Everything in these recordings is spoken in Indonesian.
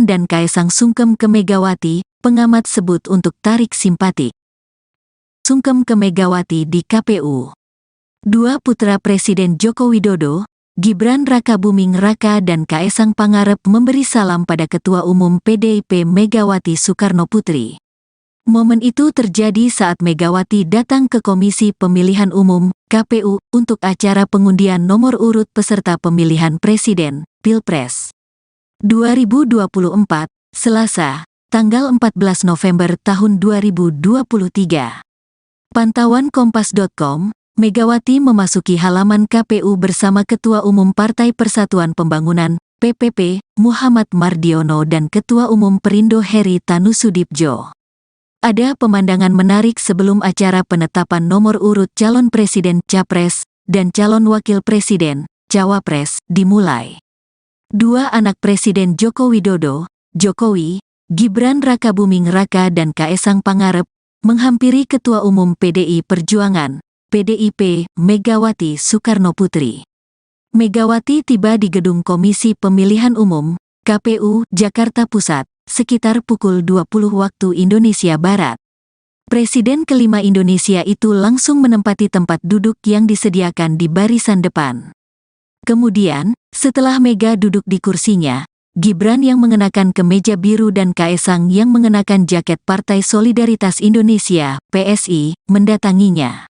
Gibran dan Kaesang sungkem ke Megawati, pengamat sebut untuk tarik simpatik. Sungkem ke Megawati di KPU. Dua putra Presiden Joko Widodo, Gibran Rakabuming Raka dan Kaesang Pangarep memberi salam pada Ketua Umum PDIP Megawati Soekarnoputri. Momen itu terjadi saat Megawati datang ke Komisi Pemilihan Umum, KPU, untuk acara pengundian nomor urut peserta pemilihan Presiden, Pilpres 2024, Selasa, tanggal 14 November tahun 2023. Pantauan Kompas.com, Megawati memasuki halaman KPU bersama Ketua Umum Partai Persatuan Pembangunan, PPP, Muhammad Mardiono dan Ketua Umum Perindo Heri Tanusudibjo. Ada pemandangan menarik sebelum acara penetapan nomor urut calon presiden Capres dan calon wakil presiden Cawapres dimulai. Dua anak Presiden Joko Widodo, Jokowi, Gibran Rakabuming Raka dan Kaesang Pangarep, menghampiri Ketua Umum PDI Perjuangan, PDIP, Megawati Soekarnoputri. Megawati tiba di Gedung Komisi Pemilihan Umum, KPU, Jakarta Pusat, sekitar pukul 20 waktu Indonesia Barat. Presiden kelima Indonesia itu langsung menempati tempat duduk yang disediakan di barisan depan. Kemudian, setelah Mega duduk di kursinya, Gibran yang mengenakan kemeja biru dan Kaesang yang mengenakan jaket Partai Solidaritas Indonesia, PSI, mendatanginya.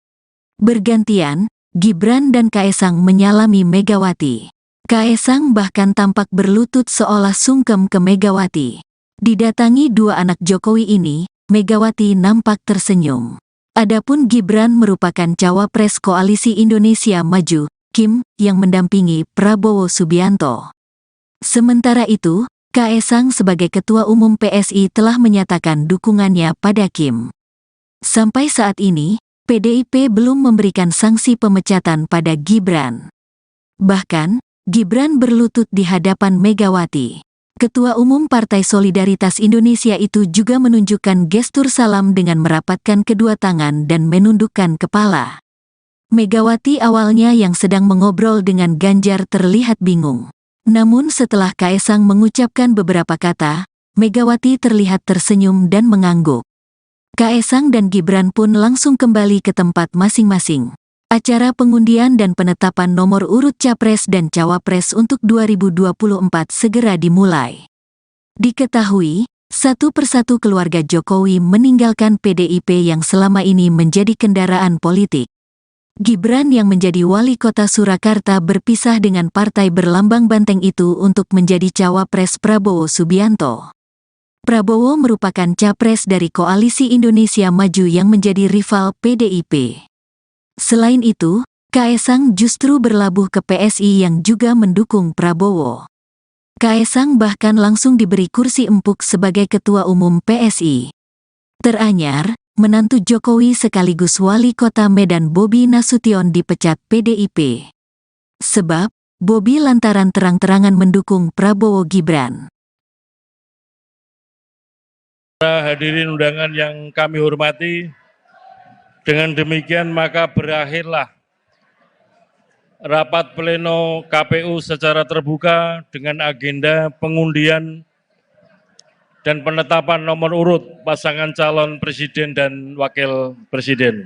Bergantian, Gibran dan Kaesang menyalami Megawati. Kaesang bahkan tampak berlutut seolah sungkem ke Megawati. Didatangi dua anak Jokowi ini, Megawati nampak tersenyum. Adapun Gibran merupakan cawapres Koalisi Indonesia Maju, Kim, yang mendampingi Prabowo Subianto. Sementara itu, Kaesang sebagai Ketua Umum PSI telah menyatakan dukungannya pada Kim. Sampai saat ini, PDIP belum memberikan sanksi pemecatan pada Gibran. Bahkan, Gibran berlutut di hadapan Megawati. Ketua Umum Partai Solidaritas Indonesia itu juga menunjukkan gestur salam dengan merapatkan kedua tangan dan menundukkan kepala. Megawati awalnya yang sedang mengobrol dengan Ganjar terlihat bingung. Namun setelah Kaesang mengucapkan beberapa kata, Megawati terlihat tersenyum dan mengangguk. Kaesang dan Gibran pun langsung kembali ke tempat masing-masing. Acara pengundian dan penetapan nomor urut Capres dan Cawapres untuk 2024 segera dimulai. Diketahui, satu persatu keluarga Jokowi meninggalkan PDIP yang selama ini menjadi kendaraan politik. Gibran yang menjadi wali kota Surakarta berpisah dengan partai berlambang banteng itu untuk menjadi cawapres Prabowo Subianto. Prabowo merupakan capres dari Koalisi Indonesia Maju yang menjadi rival PDIP. Selain itu, Kaesang justru berlabuh ke PSI yang juga mendukung Prabowo. Kaesang bahkan langsung diberi kursi empuk sebagai Ketua Umum PSI. Teranyar, menantu Jokowi sekaligus wali kota Medan Bobi Nasution dipecat PDIP. Sebab, Bobi lantaran terang-terangan mendukung Prabowo Gibran. Hadirin undangan yang kami hormati, dengan demikian maka berakhirlah rapat pleno KPU secara terbuka dengan agenda pengundian dan penetapan nomor urut pasangan calon presiden dan wakil presiden.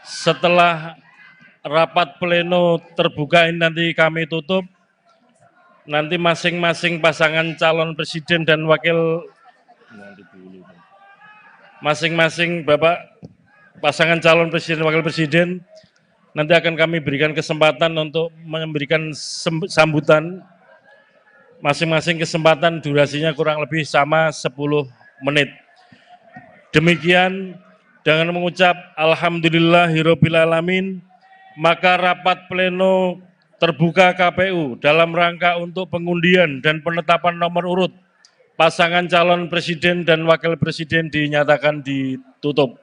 Setelah rapat pleno terbuka ini nanti kami tutup, nanti masing-masing pasangan calon presiden dan masing-masing Bapak pasangan calon presiden dan wakil presiden nanti akan kami berikan kesempatan untuk memberikan sambutan. Masing-masing kesempatan durasinya kurang lebih sama 10 menit. Demikian dengan mengucap Alhamdulillahirobbilalamin, maka rapat pleno terbuka KPU dalam rangka untuk pengundian dan penetapan nomor urut pasangan calon presiden dan wakil presiden dinyatakan ditutup.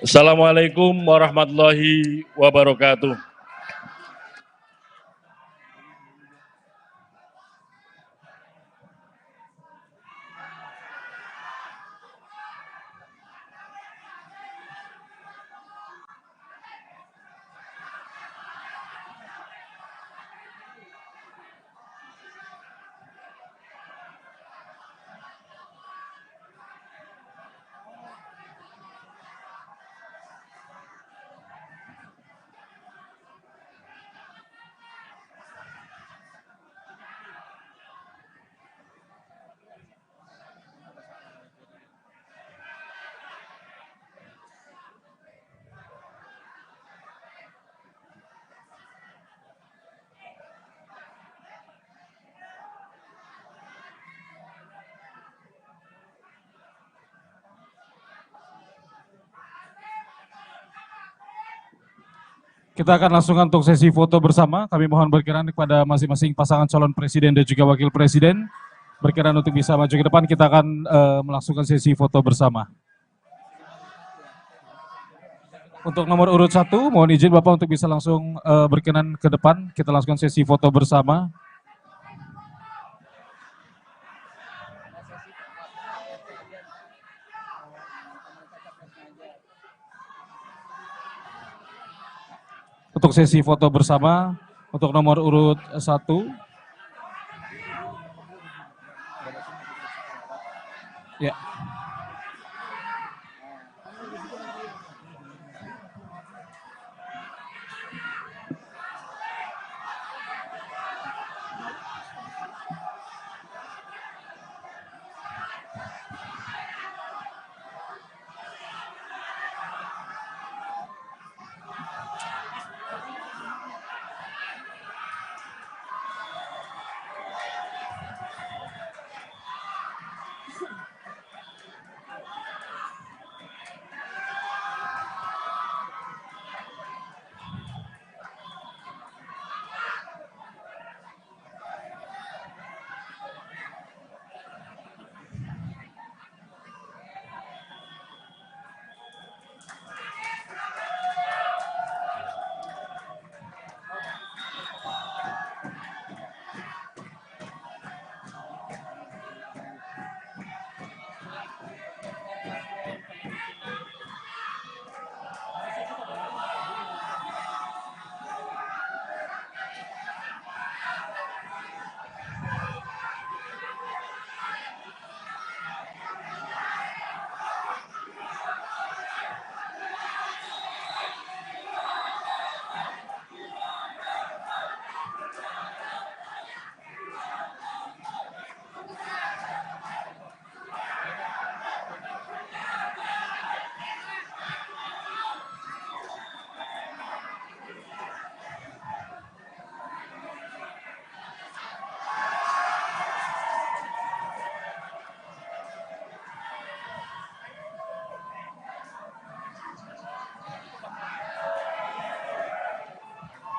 Assalamualaikum warahmatullahi wabarakatuh. Kita akan langsung untuk sesi foto bersama. Kami mohon berkenan kepada masing-masing pasangan calon presiden dan juga wakil presiden berkenan untuk bisa maju ke depan. Kita akan melangsungkan sesi foto bersama. Untuk nomor urut 1, mohon izin Bapak untuk bisa langsung berkenan ke depan. Kita langsungkan sesi foto bersama. Untuk sesi foto bersama, untuk nomor urut 1. Ya.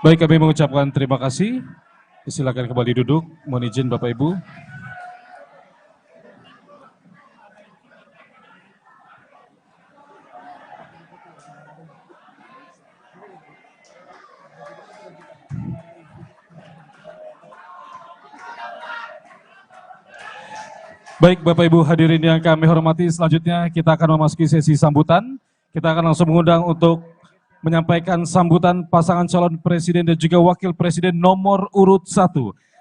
Baik, kami mengucapkan terima kasih. Silakan kembali duduk. Mohon izin Bapak Ibu. Baik Bapak Ibu hadirin yang kami hormati, selanjutnya kita akan memasuki sesi sambutan. Kita akan langsung mengundang untuk menyampaikan sambutan pasangan calon presiden dan juga wakil presiden nomor urut 1.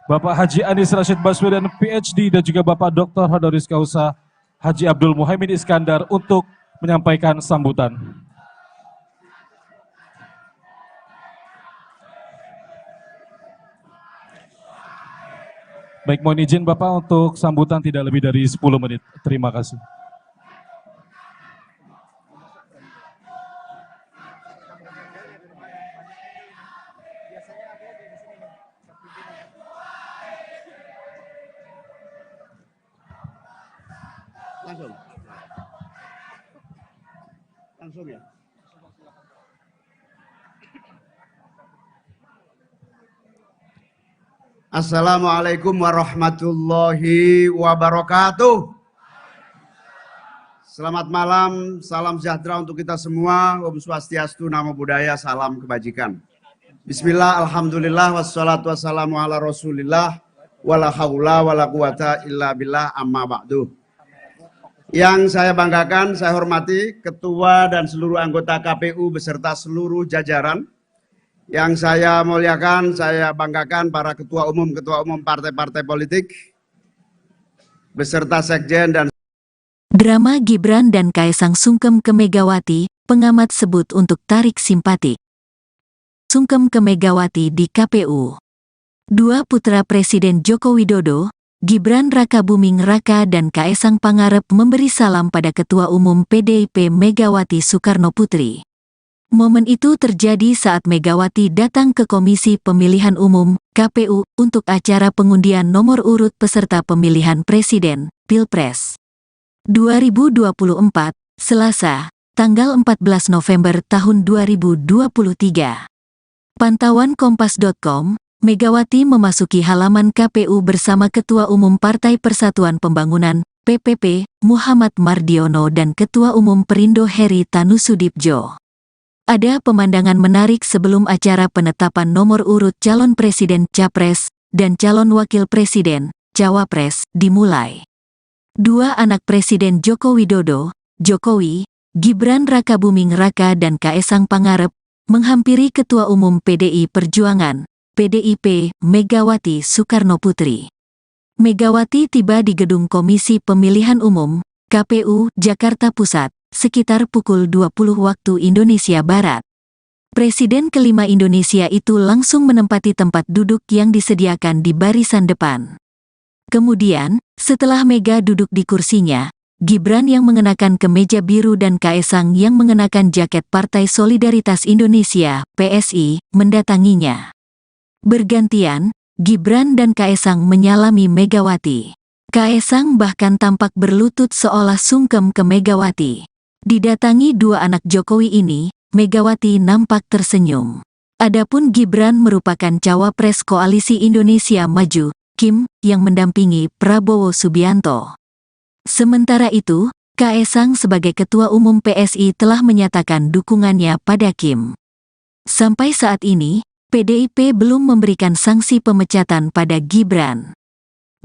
Bapak Haji Anies Rashid Baswedan PhD dan juga Bapak Dr. Honoris Causa Haji Abdul Muhaimin Iskandar untuk menyampaikan sambutan. Baik, mohon izin Bapak untuk sambutan tidak lebih dari 10 menit. Terima kasih. Langsung ya. Assalamualaikum warahmatullahi wabarakatuh. Selamat malam, salam sejahtera untuk kita semua. Om Swastiastu, Namo Buddhaya, salam kebajikan. Bismillah, alhamdulillah, wassalatu wassalamu ala rasulillah, wala haula wala quwata illa billah, amma ba'du. Yang saya banggakan, saya hormati Ketua dan seluruh anggota KPU beserta seluruh jajaran. Yang saya muliakan, saya banggakan para ketua umum partai-partai politik, beserta sekjen dan Drama Gibran dan Kaesang sungkem ke Megawati, pengamat sebut untuk tarik simpatik. Sungkem ke Megawati di KPU. Dua putra Presiden Joko Widodo, Gibran Rakabuming Raka dan Kaesang Pangarep memberi salam pada Ketua Umum PDIP Megawati Soekarno Putri. Momen itu terjadi saat Megawati datang ke Komisi Pemilihan Umum, KPU, untuk acara pengundian nomor urut peserta pemilihan Presiden, Pilpres 2024, Selasa, tanggal 14 November tahun 2023. Pantauan Kompas.com, Megawati memasuki halaman KPU bersama Ketua Umum Partai Persatuan Pembangunan, PPP, Muhammad Mardiono dan Ketua Umum Perindo Heri Tanusudibjo. Ada pemandangan menarik sebelum acara penetapan nomor urut calon presiden Capres dan calon wakil presiden Cawapres dimulai. Dua anak Presiden Joko Widodo, Jokowi, Gibran Rakabuming Raka dan Kaesang Pangarep, menghampiri Ketua Umum PDI Perjuangan, PDIP, Megawati Soekarnoputri. Megawati tiba di Gedung Komisi Pemilihan Umum, KPU, Jakarta Pusat, sekitar pukul 20 waktu Indonesia Barat. Presiden kelima Indonesia itu langsung menempati tempat duduk yang disediakan di barisan depan. Kemudian, setelah Mega duduk di kursinya, Gibran yang mengenakan kemeja biru dan Kaesang yang mengenakan jaket Partai Solidaritas Indonesia, PSI, mendatanginya. Bergantian, Gibran dan Kaesang menyalami Megawati. Kaesang bahkan tampak berlutut seolah sungkem ke Megawati. Didatangi dua anak Jokowi ini, Megawati nampak tersenyum. Adapun Gibran merupakan cawapres Koalisi Indonesia Maju, Kim, yang mendampingi Prabowo Subianto. Sementara itu, Kaesang sebagai Ketua Umum PSI telah menyatakan dukungannya pada Kim. Sampai saat ini, PDIP belum memberikan sanksi pemecatan pada Gibran.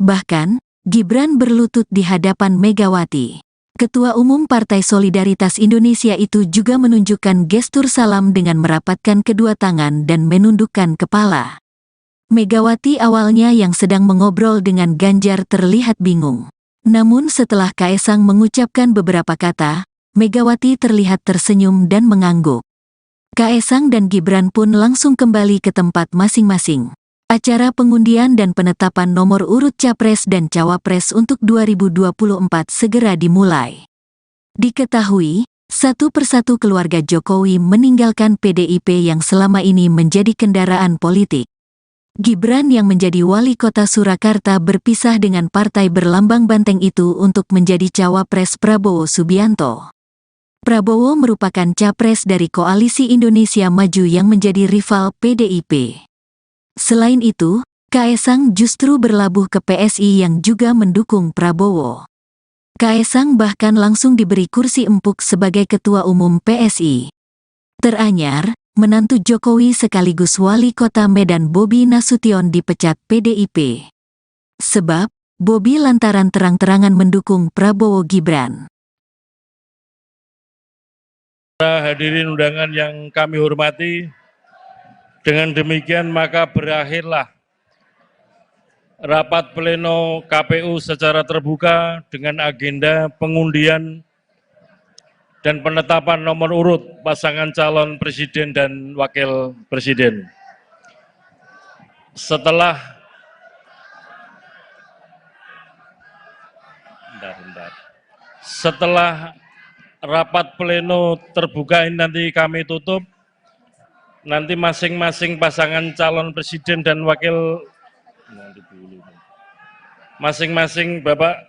Bahkan, Gibran berlutut di hadapan Megawati. Ketua Umum Partai Solidaritas Indonesia itu juga menunjukkan gestur salam dengan merapatkan kedua tangan dan menundukkan kepala. Megawati awalnya yang sedang mengobrol dengan Ganjar terlihat bingung. Namun setelah Kaesang mengucapkan beberapa kata, Megawati terlihat tersenyum dan mengangguk. Kaesang dan Gibran pun langsung kembali ke tempat masing-masing. Acara pengundian dan penetapan nomor urut Capres dan Cawapres untuk 2024 segera dimulai. Diketahui, satu persatu keluarga Jokowi meninggalkan PDIP yang selama ini menjadi kendaraan politik. Gibran yang menjadi wali kota Surakarta berpisah dengan partai berlambang banteng itu untuk menjadi cawapres Prabowo Subianto. Prabowo merupakan capres dari Koalisi Indonesia Maju yang menjadi rival PDIP. Selain itu, Kaesang justru berlabuh ke PSI yang juga mendukung Prabowo. Kaesang bahkan langsung diberi kursi empuk sebagai Ketua Umum PSI. Teranyar, menantu Jokowi sekaligus wali kota Medan Bobi Nasution dipecat PDIP. Sebab, Bobi lantaran terang-terangan mendukung Prabowo Gibran. Hadirin undangan yang kami hormati, dengan demikian maka berakhirlah rapat pleno KPU secara terbuka dengan agenda pengundian dan penetapan nomor urut pasangan calon presiden dan wakil presiden. Setelah rapat pleno terbuka ini nanti kami tutup, nanti masing-masing pasangan calon presiden dan wakil, masing-masing Bapak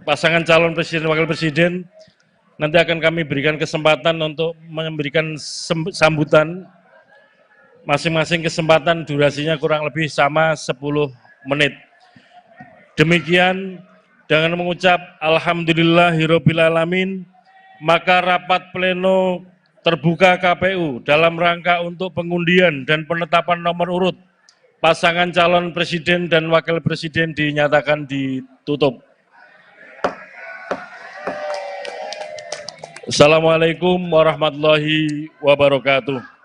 pasangan calon presiden dan wakil presiden, nanti akan kami berikan kesempatan untuk memberikan sambutan, masing-masing kesempatan durasinya kurang lebih sama 10 menit. Demikian, dengan mengucap Alhamdulillahirrabbilalamin, maka rapat pleno terbuka KPU dalam rangka untuk pengundian dan penetapan nomor urut pasangan calon presiden dan wakil presiden dinyatakan ditutup. Assalamualaikum warahmatullahi wabarakatuh.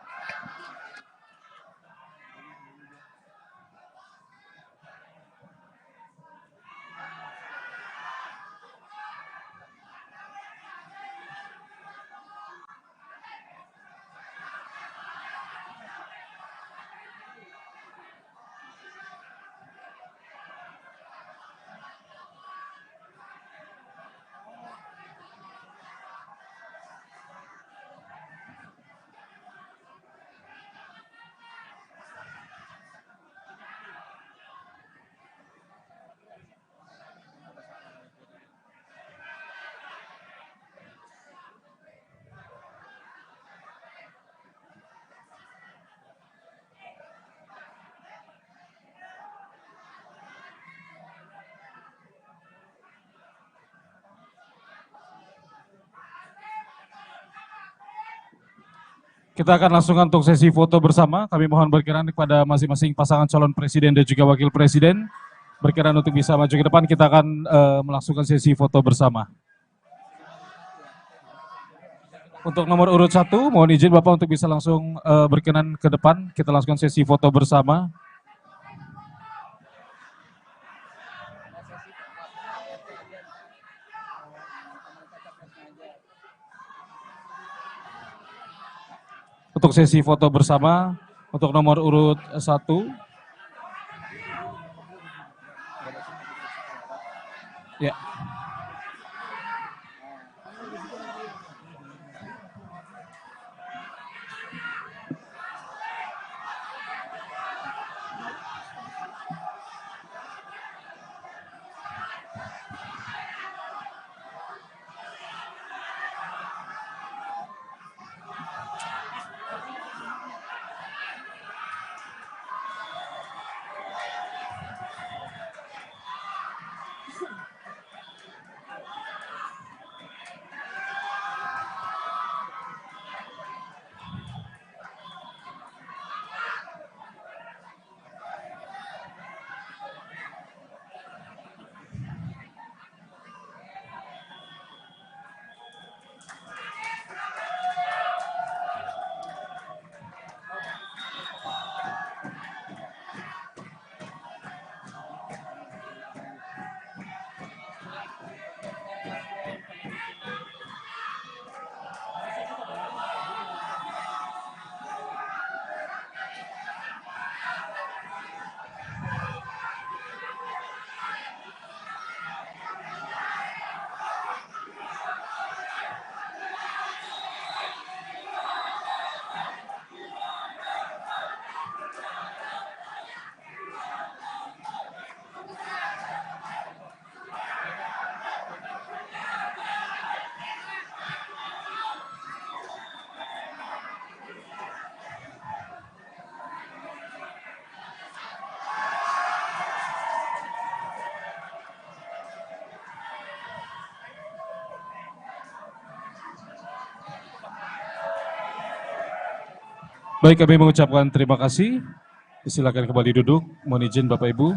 Kita akan langsung untuk sesi foto bersama. Kami mohon berkenan kepada masing-masing pasangan calon presiden dan juga wakil presiden berkenan untuk bisa maju ke depan. Kita akan melangsungkan sesi foto bersama. Untuk nomor urut 1, mohon izin Bapak untuk bisa langsung berkenan ke depan. Kita langsungkan sesi foto bersama. Untuk sesi foto bersama, untuk nomor urut 1. Ya. Baik, kami mengucapkan terima kasih. Silakan kembali duduk. Mohon izin Bapak Ibu.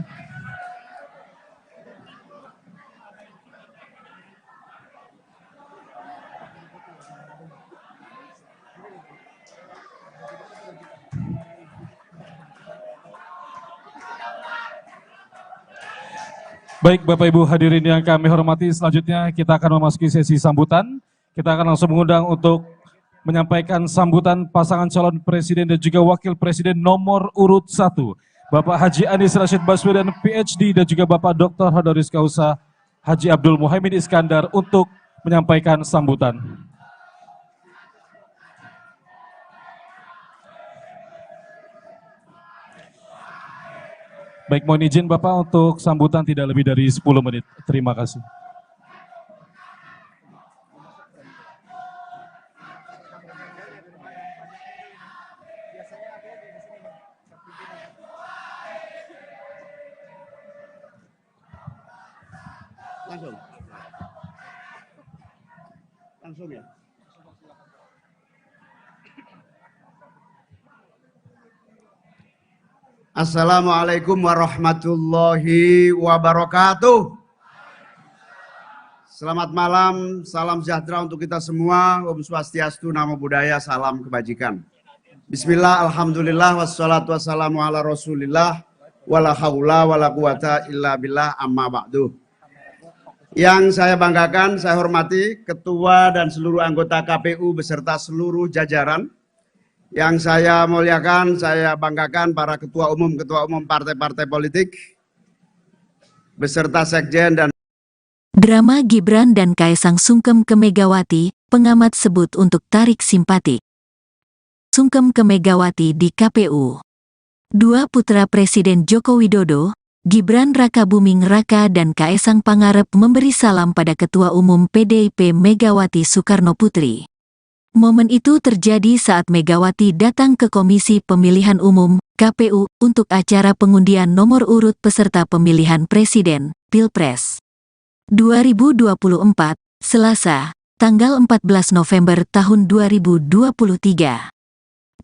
Baik, Bapak Ibu hadirin yang kami hormati, selanjutnya kita akan memasuki sesi sambutan. Kita akan langsung mengundang untuk menyampaikan sambutan pasangan calon presiden dan juga wakil presiden nomor urut 1. Bapak Haji Anies Rashid Baswedan PhD dan juga Bapak Dr. Honoris Causa Haji Abdul Muhaimin Iskandar untuk menyampaikan sambutan. Baik, mohon izin Bapak untuk sambutan tidak lebih dari 10 menit. Terima kasih. Langsung ya. Assalamualaikum warahmatullahi wabarakatuh. Selamat malam, salam sejahtera untuk kita semua. Om Swastiastu, Namo Buddhaya, salam kebajikan. Bismillah, alhamdulillah, wassalatu wassalamu ala rasulillah, wala haula wala quwata illa billah, amma ba'du. Yang saya banggakan, saya hormati Ketua dan seluruh anggota KPU beserta seluruh jajaran. Yang saya muliakan, saya banggakan para ketua umum partai-partai politik, beserta sekjen dan Drama Gibran dan Kaesang sungkem ke Megawati, pengamat sebut untuk tarik simpati. Sungkem ke Megawati di KPU. Dua putra Presiden Joko Widodo, Gibran Rakabuming Raka dan Kaesang Pangarep memberi salam pada Ketua Umum PDIP Megawati Soekarno Putri. Momen itu terjadi saat Megawati datang ke Komisi Pemilihan Umum, KPU, untuk acara pengundian nomor urut peserta pemilihan Presiden, Pilpres 2024, Selasa, tanggal 14 November tahun 2023.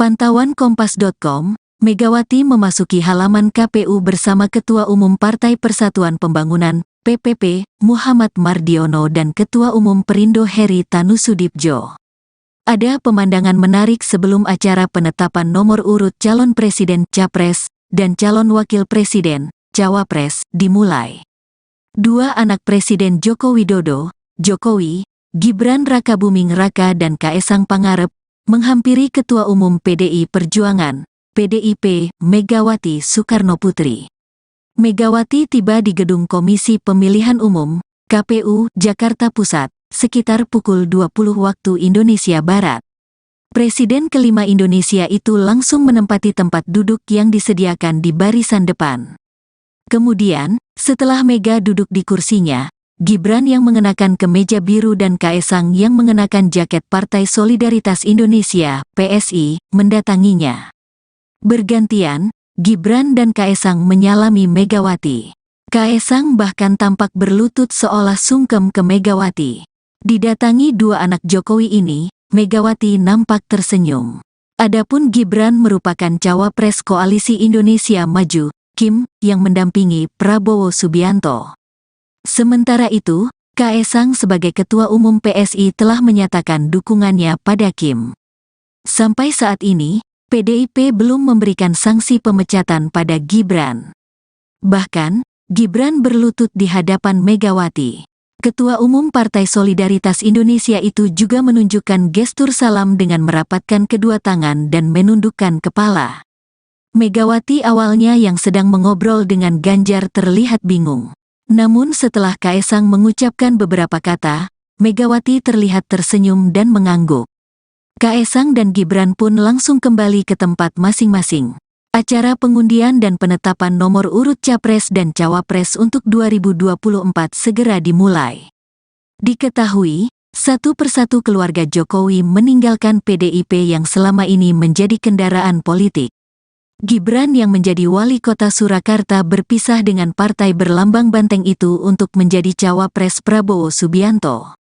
Pantauan Kompas.com, Megawati memasuki halaman KPU bersama Ketua Umum Partai Persatuan Pembangunan, PPP, Muhammad Mardiono dan Ketua Umum Perindo Heri Tanusudibjo. Ada pemandangan menarik sebelum acara penetapan nomor urut calon presiden Capres dan calon wakil presiden Cawapres dimulai. Dua anak Presiden Joko Widodo, Jokowi, Gibran Rakabuming Raka dan Kaesang Pangarep, menghampiri Ketua Umum PDI Perjuangan, PDIP, Megawati Soekarnoputri. Megawati tiba di Gedung Komisi Pemilihan Umum, KPU, Jakarta Pusat, sekitar pukul 20 waktu Indonesia Barat. Presiden kelima Indonesia itu langsung menempati tempat duduk yang disediakan di barisan depan. Kemudian, setelah Mega duduk di kursinya, Gibran yang mengenakan kemeja biru dan Kaesang yang mengenakan jaket Partai Solidaritas Indonesia, PSI, mendatanginya. Bergantian, Gibran dan Kaesang menyalami Megawati. Kaesang bahkan tampak berlutut seolah sungkem ke Megawati. Didatangi dua anak Jokowi ini, Megawati nampak tersenyum. Adapun Gibran merupakan cawapres Koalisi Indonesia Maju, Kim, yang mendampingi Prabowo Subianto. Sementara itu, Kaesang sebagai Ketua Umum PSI telah menyatakan dukungannya pada Kim. Sampai saat ini, PDIP belum memberikan sanksi pemecatan pada Gibran. Bahkan, Gibran berlutut di hadapan Megawati. Ketua Umum Partai Solidaritas Indonesia itu juga menunjukkan gestur salam dengan merapatkan kedua tangan dan menundukkan kepala. Megawati awalnya yang sedang mengobrol dengan Ganjar terlihat bingung. Namun setelah Kaesang mengucapkan beberapa kata, Megawati terlihat tersenyum dan mengangguk. Kaesang dan Gibran pun langsung kembali ke tempat masing-masing. Acara pengundian dan penetapan nomor urut Capres dan Cawapres untuk 2024 segera dimulai. Diketahui, satu persatu keluarga Jokowi meninggalkan PDIP yang selama ini menjadi kendaraan politik. Gibran yang menjadi wali kota Surakarta berpisah dengan partai berlambang banteng itu untuk menjadi cawapres Prabowo Subianto.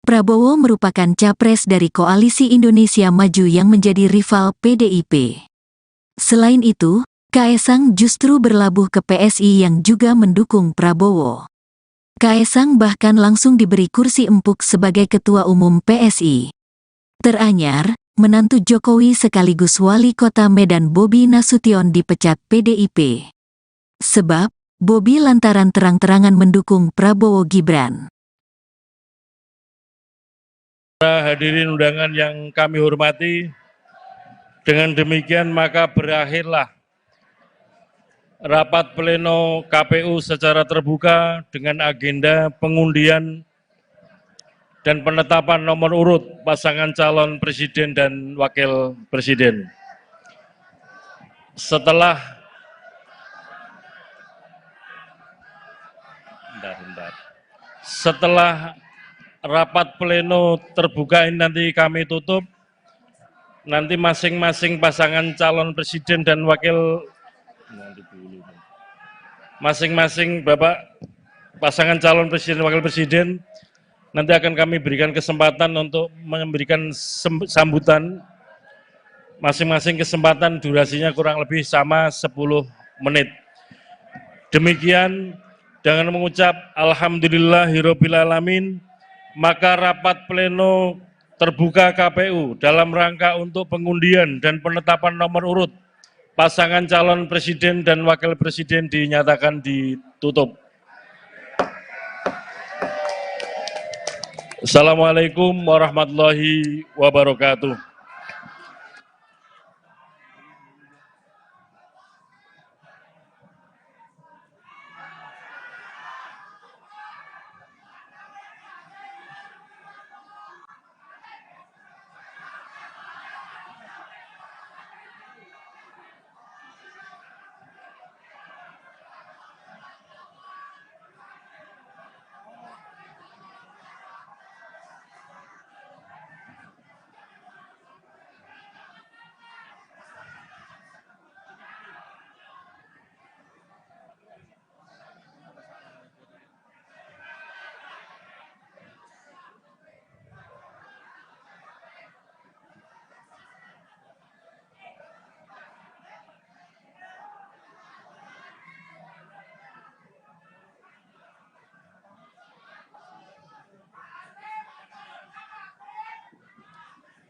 Prabowo merupakan capres dari Koalisi Indonesia Maju yang menjadi rival PDIP. Selain itu, Kaesang justru berlabuh ke PSI yang juga mendukung Prabowo. Kaesang bahkan langsung diberi kursi empuk sebagai Ketua Umum PSI. Teranyar, menantu Jokowi sekaligus wali kota Medan Bobi Nasution dipecat PDIP. Sebab, Bobi lantaran terang-terangan mendukung Prabowo Gibran. Hadirin undangan yang kami hormati, dengan demikian maka berakhirlah rapat pleno KPU secara terbuka dengan agenda pengundian dan penetapan nomor urut pasangan calon presiden dan wakil presiden. Setelah rapat pleno terbuka ini nanti kami tutup, nanti masing-masing pasangan calon presiden dan wakil pasangan calon presiden dan wakil presiden nanti akan kami berikan kesempatan untuk memberikan sambutan. Masing-masing kesempatan durasinya kurang lebih sama 10 menit. Demikian, dengan mengucap Alhamdulillahirrabbilalamin, maka rapat pleno terbuka KPU dalam rangka untuk pengundian dan penetapan nomor urut pasangan calon presiden dan wakil presiden dinyatakan ditutup. Assalamualaikum warahmatullahi wabarakatuh.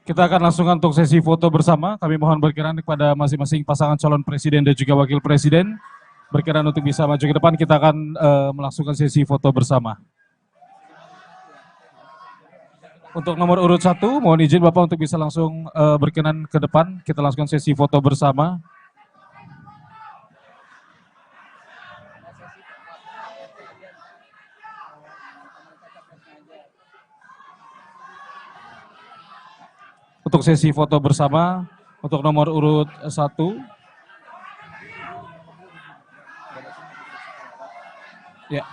Kita akan langsung untuk sesi foto bersama. Kami mohon berkenan kepada masing-masing pasangan calon presiden dan juga wakil presiden berkenan untuk bisa maju ke depan. Kita akan melangsungkan sesi foto bersama. Untuk nomor urut 1, mohon izin Bapak untuk bisa langsung berkenan ke depan. Kita langsungkan sesi foto bersama. Untuk sesi foto bersama, untuk nomor urut 1. Ya.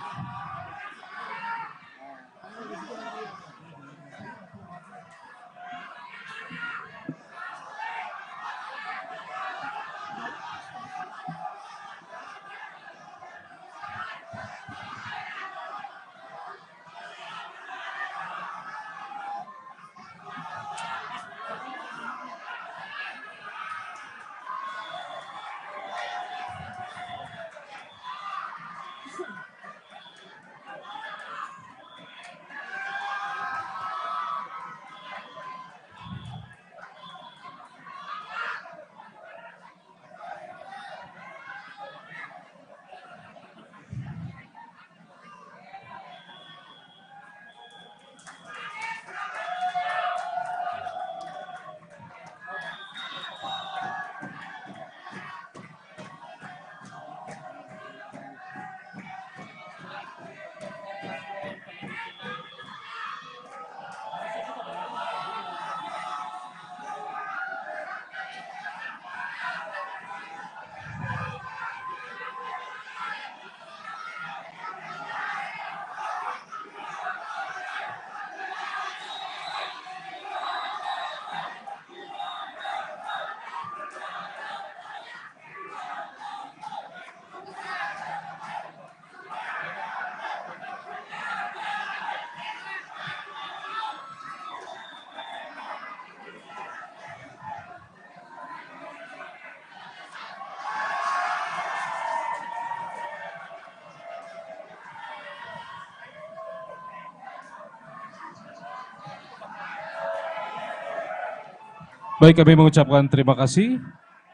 Baik, kami mengucapkan terima kasih.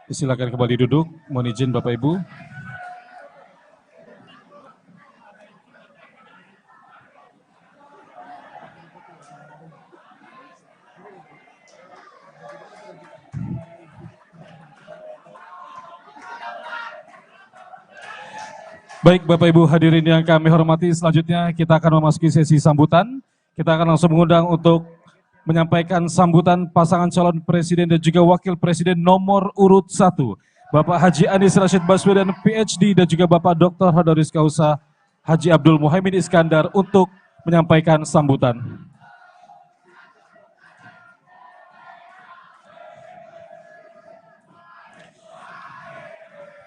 Silakan kembali duduk. Mohon izin Bapak Ibu. Baik, Bapak Ibu hadirin yang kami hormati, selanjutnya kita akan memasuki sesi sambutan. Kita akan langsung mengundang untuk menyampaikan sambutan pasangan calon presiden dan juga wakil presiden nomor urut 1. Bapak Haji Anies Rashid Baswedan PhD dan juga Bapak Dr. Honoris Causa Haji Abdul Muhaimin Iskandar untuk menyampaikan sambutan.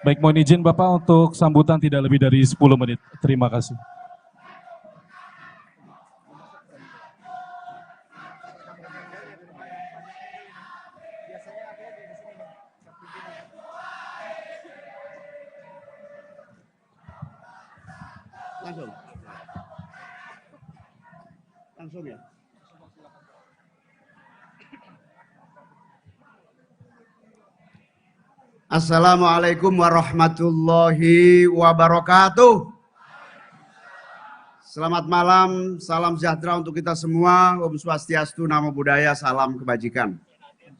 Baik, mohon izin Bapak untuk sambutan tidak lebih dari 10 menit. Terima kasih. Langsung ya. Assalamualaikum warahmatullahi wabarakatuh. Selamat malam, salam sejahtera untuk kita semua. Om Swastiastu, Namo Buddhaya, salam kebajikan.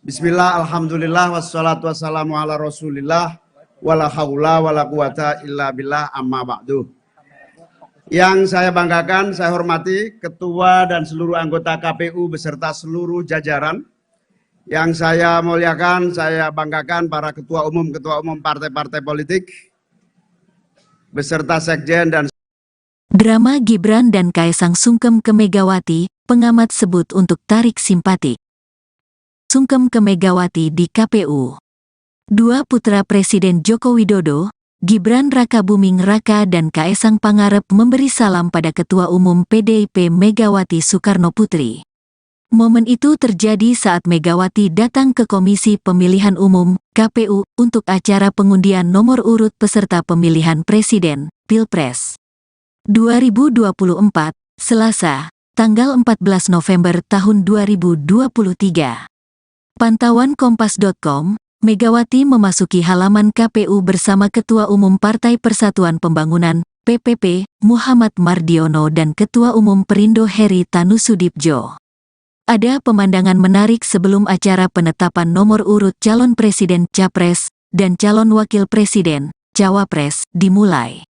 Bismillah, alhamdulillah, wassalatu wassalamu ala rasulillah, wala haula wala quwata illa billah, amma ba'du. Yang saya banggakan, saya hormati Ketua dan seluruh anggota KPU beserta seluruh jajaran. Yang saya muliakan, saya banggakan para ketua umum partai-partai politik, beserta sekjen dan Drama Gibran dan Kaesang sungkem ke Megawati, pengamat sebut untuk tarik simpatik. Sungkem ke Megawati di KPU. Dua putra Presiden Joko Widodo, Gibran Rakabuming Raka dan Kaesang Pangarep memberi salam pada Ketua Umum PDIP Megawati Soekarno Putri. Momen itu terjadi saat Megawati datang ke Komisi Pemilihan Umum (KPU) untuk acara pengundian nomor urut peserta pemilihan Presiden Pilpres 2024, Selasa, tanggal 14 November tahun 2023. Pantauan Kompas.com, Megawati memasuki halaman KPU bersama Ketua Umum Partai Persatuan Pembangunan, PPP, Muhammad Mardiono dan Ketua Umum Perindo Heri Tanusudibjo. Ada pemandangan menarik sebelum acara penetapan nomor urut calon presiden Capres dan calon wakil presiden Cawapres dimulai.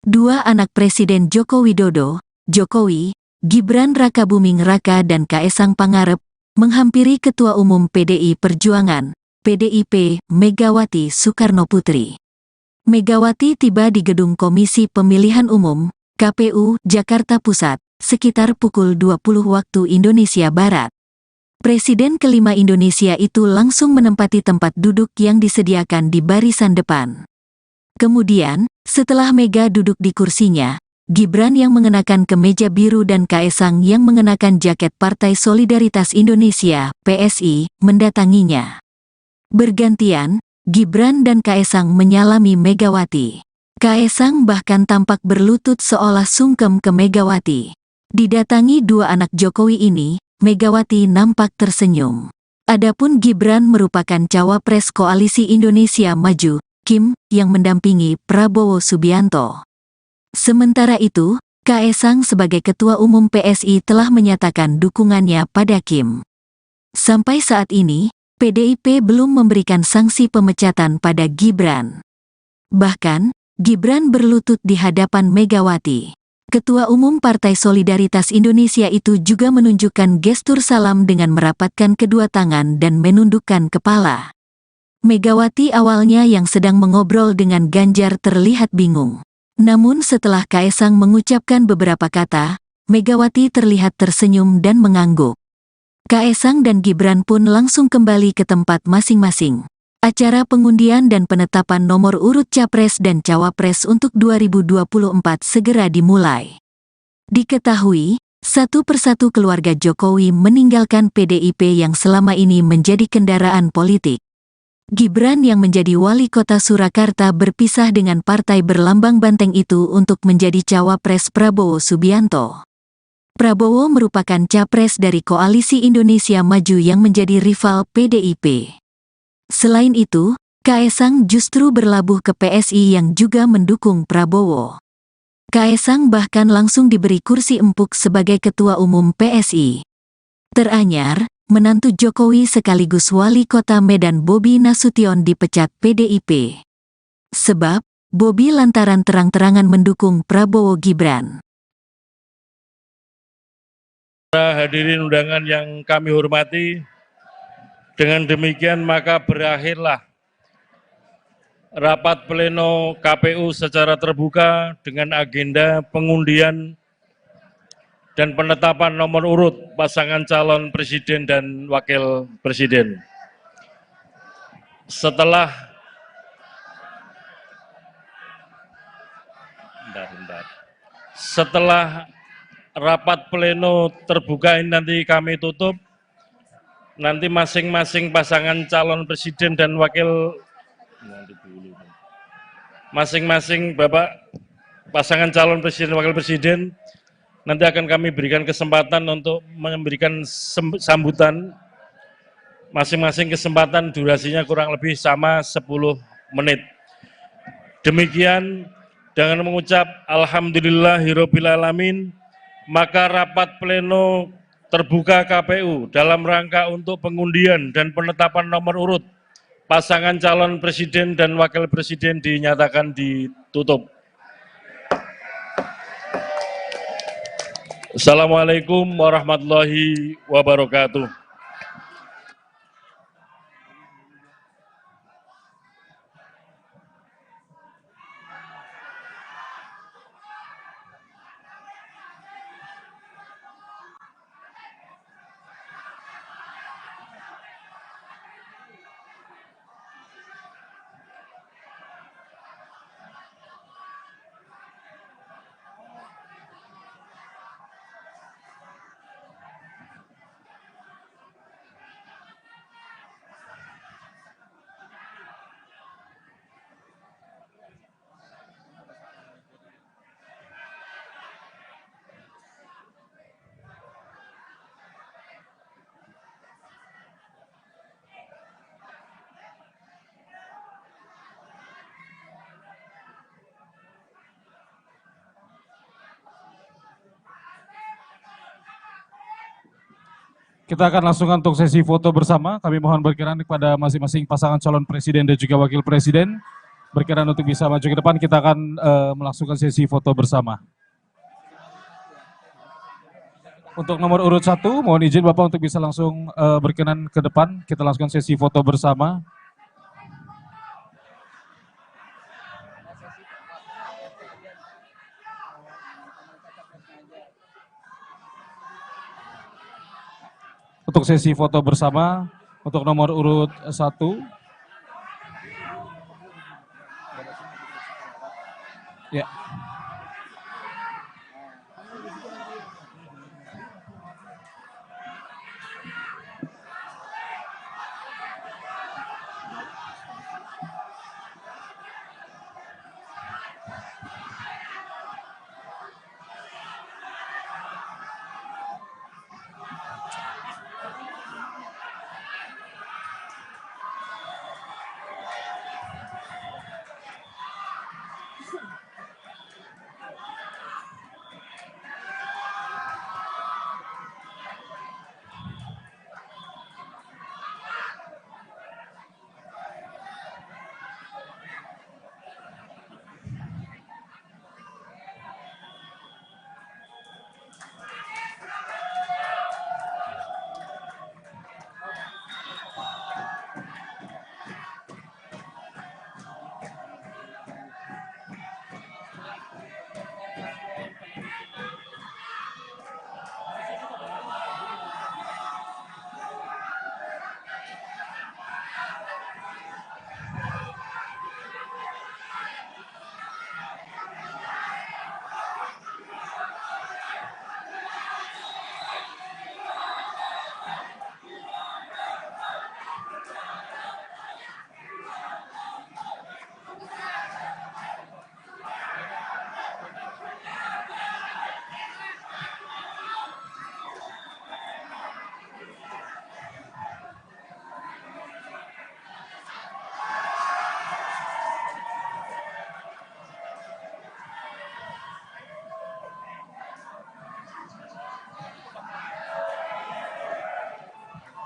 Dua anak Presiden Joko Widodo, Jokowi, Gibran Rakabuming Raka dan Kaesang Pangarep, menghampiri Ketua Umum PDI Perjuangan, PDIP, Megawati Soekarnoputri. Megawati tiba di Gedung Komisi Pemilihan Umum, KPU, Jakarta Pusat, sekitar pukul 20 waktu Indonesia Barat. Presiden kelima Indonesia itu langsung menempati tempat duduk yang disediakan di barisan depan. Kemudian, setelah Mega duduk di kursinya, Gibran yang mengenakan kemeja biru dan Kaesang yang mengenakan jaket Partai Solidaritas Indonesia, PSI, mendatanginya. Bergantian, Gibran dan Kaesang menyalami Megawati. Kaesang bahkan tampak berlutut seolah sungkem ke Megawati. Didatangi dua anak Jokowi ini, Megawati nampak tersenyum. Adapun Gibran merupakan cawapres Koalisi Indonesia Maju, Kim, yang mendampingi Prabowo Subianto. Sementara itu, Kaesang sebagai Ketua Umum PSI telah menyatakan dukungannya pada Kim. Sampai saat ini, PDIP belum memberikan sanksi pemecatan pada Gibran. Bahkan, Gibran berlutut di hadapan Megawati. Ketua Umum Partai Solidaritas Indonesia itu juga menunjukkan gestur salam dengan merapatkan kedua tangan dan menundukkan kepala. Megawati awalnya yang sedang mengobrol dengan Ganjar terlihat bingung. Namun setelah Kaesang mengucapkan beberapa kata, Megawati terlihat tersenyum dan mengangguk. Kaesang dan Gibran pun langsung kembali ke tempat masing-masing. Acara pengundian dan penetapan nomor urut Capres dan Cawapres untuk 2024 segera dimulai. Diketahui, satu persatu keluarga Jokowi meninggalkan PDIP yang selama ini menjadi kendaraan politik. Gibran yang menjadi wali kota Surakarta berpisah dengan partai berlambang banteng itu untuk menjadi cawapres Prabowo Subianto. Prabowo merupakan capres dari Koalisi Indonesia Maju yang menjadi rival PDIP. Selain itu, Kaesang justru berlabuh ke PSI yang juga mendukung Prabowo. Kaesang bahkan langsung diberi kursi empuk sebagai Ketua Umum PSI. Teranyar, menantu Jokowi sekaligus wali kota Medan Bobi Nasution dipecat PDIP. Sebab, Bobi lantaran terang-terangan mendukung Prabowo Gibran. Hadirin undangan yang kami hormati, dengan demikian maka berakhirlah rapat pleno KPU secara terbuka dengan agenda pengundian dan penetapan nomor urut pasangan calon presiden dan wakil presiden. Setelah rapat pleno terbuka ini nanti kami tutup, nanti masing-masing pasangan calon presiden dan wakil masing-masing Bapak pasangan calon presiden dan wakil presiden nanti akan kami berikan kesempatan untuk memberikan sambutan. Masing-masing kesempatan durasinya kurang lebih sama 10 menit. Demikian dengan mengucap Alhamdulillahirrabbilalamin, maka rapat pleno terbuka KPU dalam rangka untuk pengundian dan penetapan nomor urut pasangan calon presiden dan wakil presiden dinyatakan ditutup. Assalamualaikum warahmatullahi wabarakatuh. Kita akan langsung untuk sesi foto bersama. Kami mohon berkenan kepada masing-masing pasangan calon presiden dan juga wakil presiden berkenan untuk bisa maju ke depan. Kita akan melangsungkan sesi foto bersama. Untuk nomor urut 1, mohon izin Bapak untuk bisa langsung berkenan ke depan. Kita langsungkan sesi foto bersama. Untuk sesi foto bersama, untuk nomor urut 1. Ya.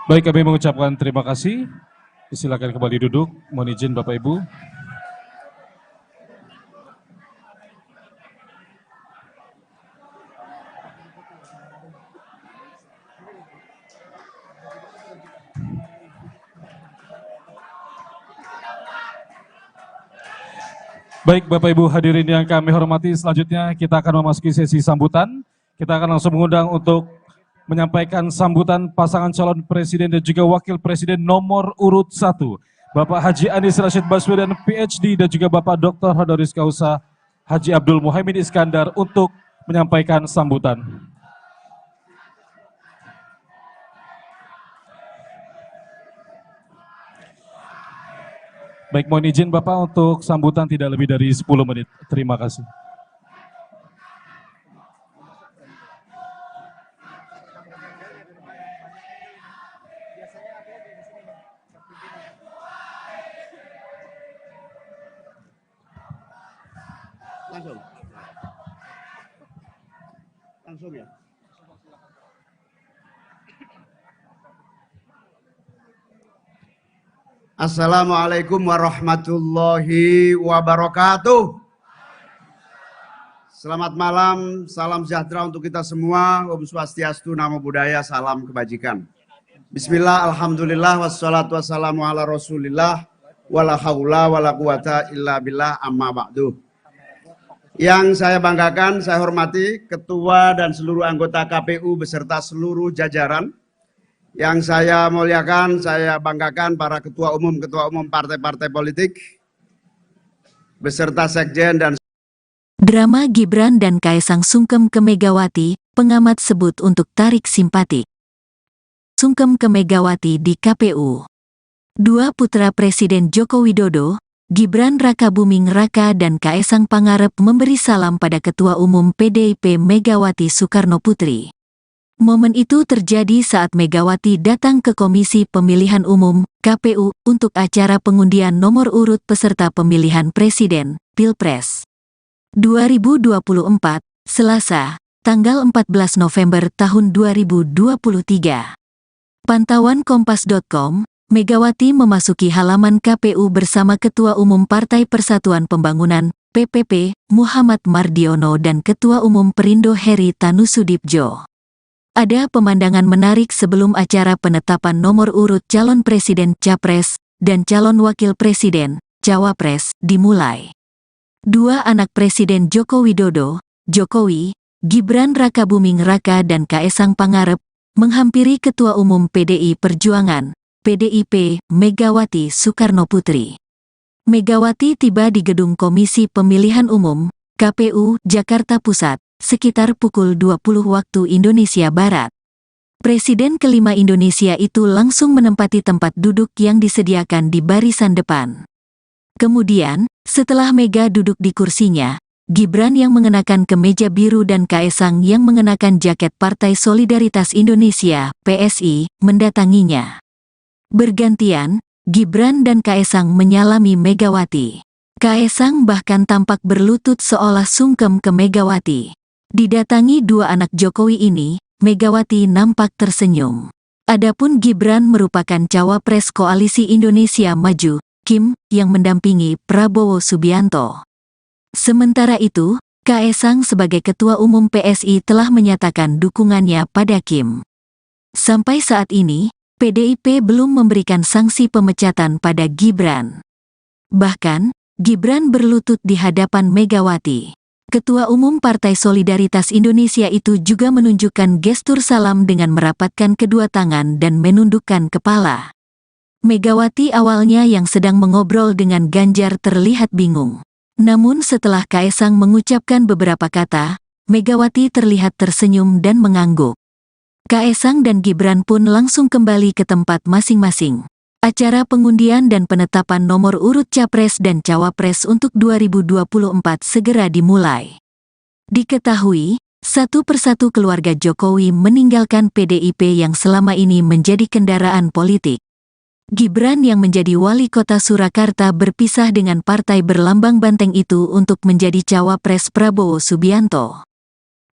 Baik, kami mengucapkan terima kasih. Silakan kembali duduk. Mohon izin Bapak Ibu. Baik, Bapak Ibu hadirin yang kami hormati, selanjutnya kita akan memasuki sesi sambutan. Kita akan langsung mengundang untuk menyampaikan sambutan pasangan calon presiden dan juga wakil presiden nomor urut 1. Bapak Haji Anies Rashid Baswedan PhD dan juga Bapak Dr. Honoris Causa Haji Abdul Muhaimin Iskandar untuk menyampaikan sambutan. Baik, mohon izin Bapak untuk sambutan tidak lebih dari 10 menit. Terima kasih. Langsung ya. Assalamualaikum warahmatullahi wabarakatuh. Selamat malam, salam sejahtera untuk kita semua. Om Swastiastu, Namo Buddhaya, salam kebajikan. Bismillah, alhamdulillah, wassalatu wassalamu ala rasulillah, wala haula wala quwata illa billah, amma ba'du. Yang saya banggakan, saya hormati Ketua dan seluruh anggota KPU beserta seluruh jajaran. Yang saya muliakan, saya banggakan para ketua umum partai-partai politik, beserta sekjen dan Drama Gibran dan Kaesang sungkem ke Megawati, pengamat sebut untuk tarik simpati. Sungkem ke Megawati di KPU. Dua putra Presiden Joko Widodo, Gibran Rakabuming Raka dan Kaesang Pangarep memberi salam pada Ketua Umum PDIP Megawati Soekarno Putri. Momen itu terjadi saat Megawati datang ke Komisi Pemilihan Umum, KPU, untuk acara pengundian nomor urut peserta pemilihan Presiden, Pilpres 2024, Selasa, tanggal 14 November tahun 2023. Pantauan Kompas.com, Megawati memasuki halaman KPU bersama Ketua Umum Partai Persatuan Pembangunan, PPP, Muhammad Mardiono dan Ketua Umum Perindo Heri Tanusudibjo. Ada pemandangan menarik sebelum acara penetapan nomor urut calon presiden Capres dan calon wakil presiden Cawapres dimulai. Dua anak Presiden Joko Widodo, Jokowi, Gibran Rakabuming Raka dan Kaesang Pangarep, menghampiri Ketua Umum PDI Perjuangan, PDIP, Megawati Soekarnoputri. Megawati tiba di Gedung Komisi Pemilihan Umum, KPU, Jakarta Pusat, sekitar pukul 20 waktu Indonesia Barat. Presiden kelima Indonesia itu langsung menempati tempat duduk yang disediakan di barisan depan. Kemudian, setelah Mega duduk di kursinya, Gibran yang mengenakan kemeja biru dan Kaesang yang mengenakan jaket Partai Solidaritas Indonesia, PSI, mendatanginya. Bergantian, Gibran dan Kaesang menyalami Megawati. Kaesang bahkan tampak berlutut seolah sungkem ke Megawati. Didatangi dua anak Jokowi ini, Megawati nampak tersenyum. Adapun Gibran merupakan cawapres Koalisi Indonesia Maju, Kim, yang mendampingi Prabowo Subianto. Sementara itu, Kaesang sebagai Ketua Umum PSI telah menyatakan dukungannya pada Kim. Sampai saat ini, PDIP belum memberikan sanksi pemecatan pada Gibran. Bahkan, Gibran berlutut di hadapan Megawati. Ketua Umum Partai Solidaritas Indonesia itu juga menunjukkan gestur salam dengan merapatkan kedua tangan dan menundukkan kepala. Megawati awalnya yang sedang mengobrol dengan Ganjar terlihat bingung. Namun setelah Kaesang mengucapkan beberapa kata, Megawati terlihat tersenyum dan mengangguk. Kaesang dan Gibran pun langsung kembali ke tempat masing-masing. Acara pengundian dan penetapan nomor urut Capres dan Cawapres untuk 2024 segera dimulai. Diketahui, satu persatu keluarga Jokowi meninggalkan PDIP yang selama ini menjadi kendaraan politik. Gibran yang menjadi wali kota Surakarta berpisah dengan partai berlambang banteng itu untuk menjadi cawapres Prabowo Subianto.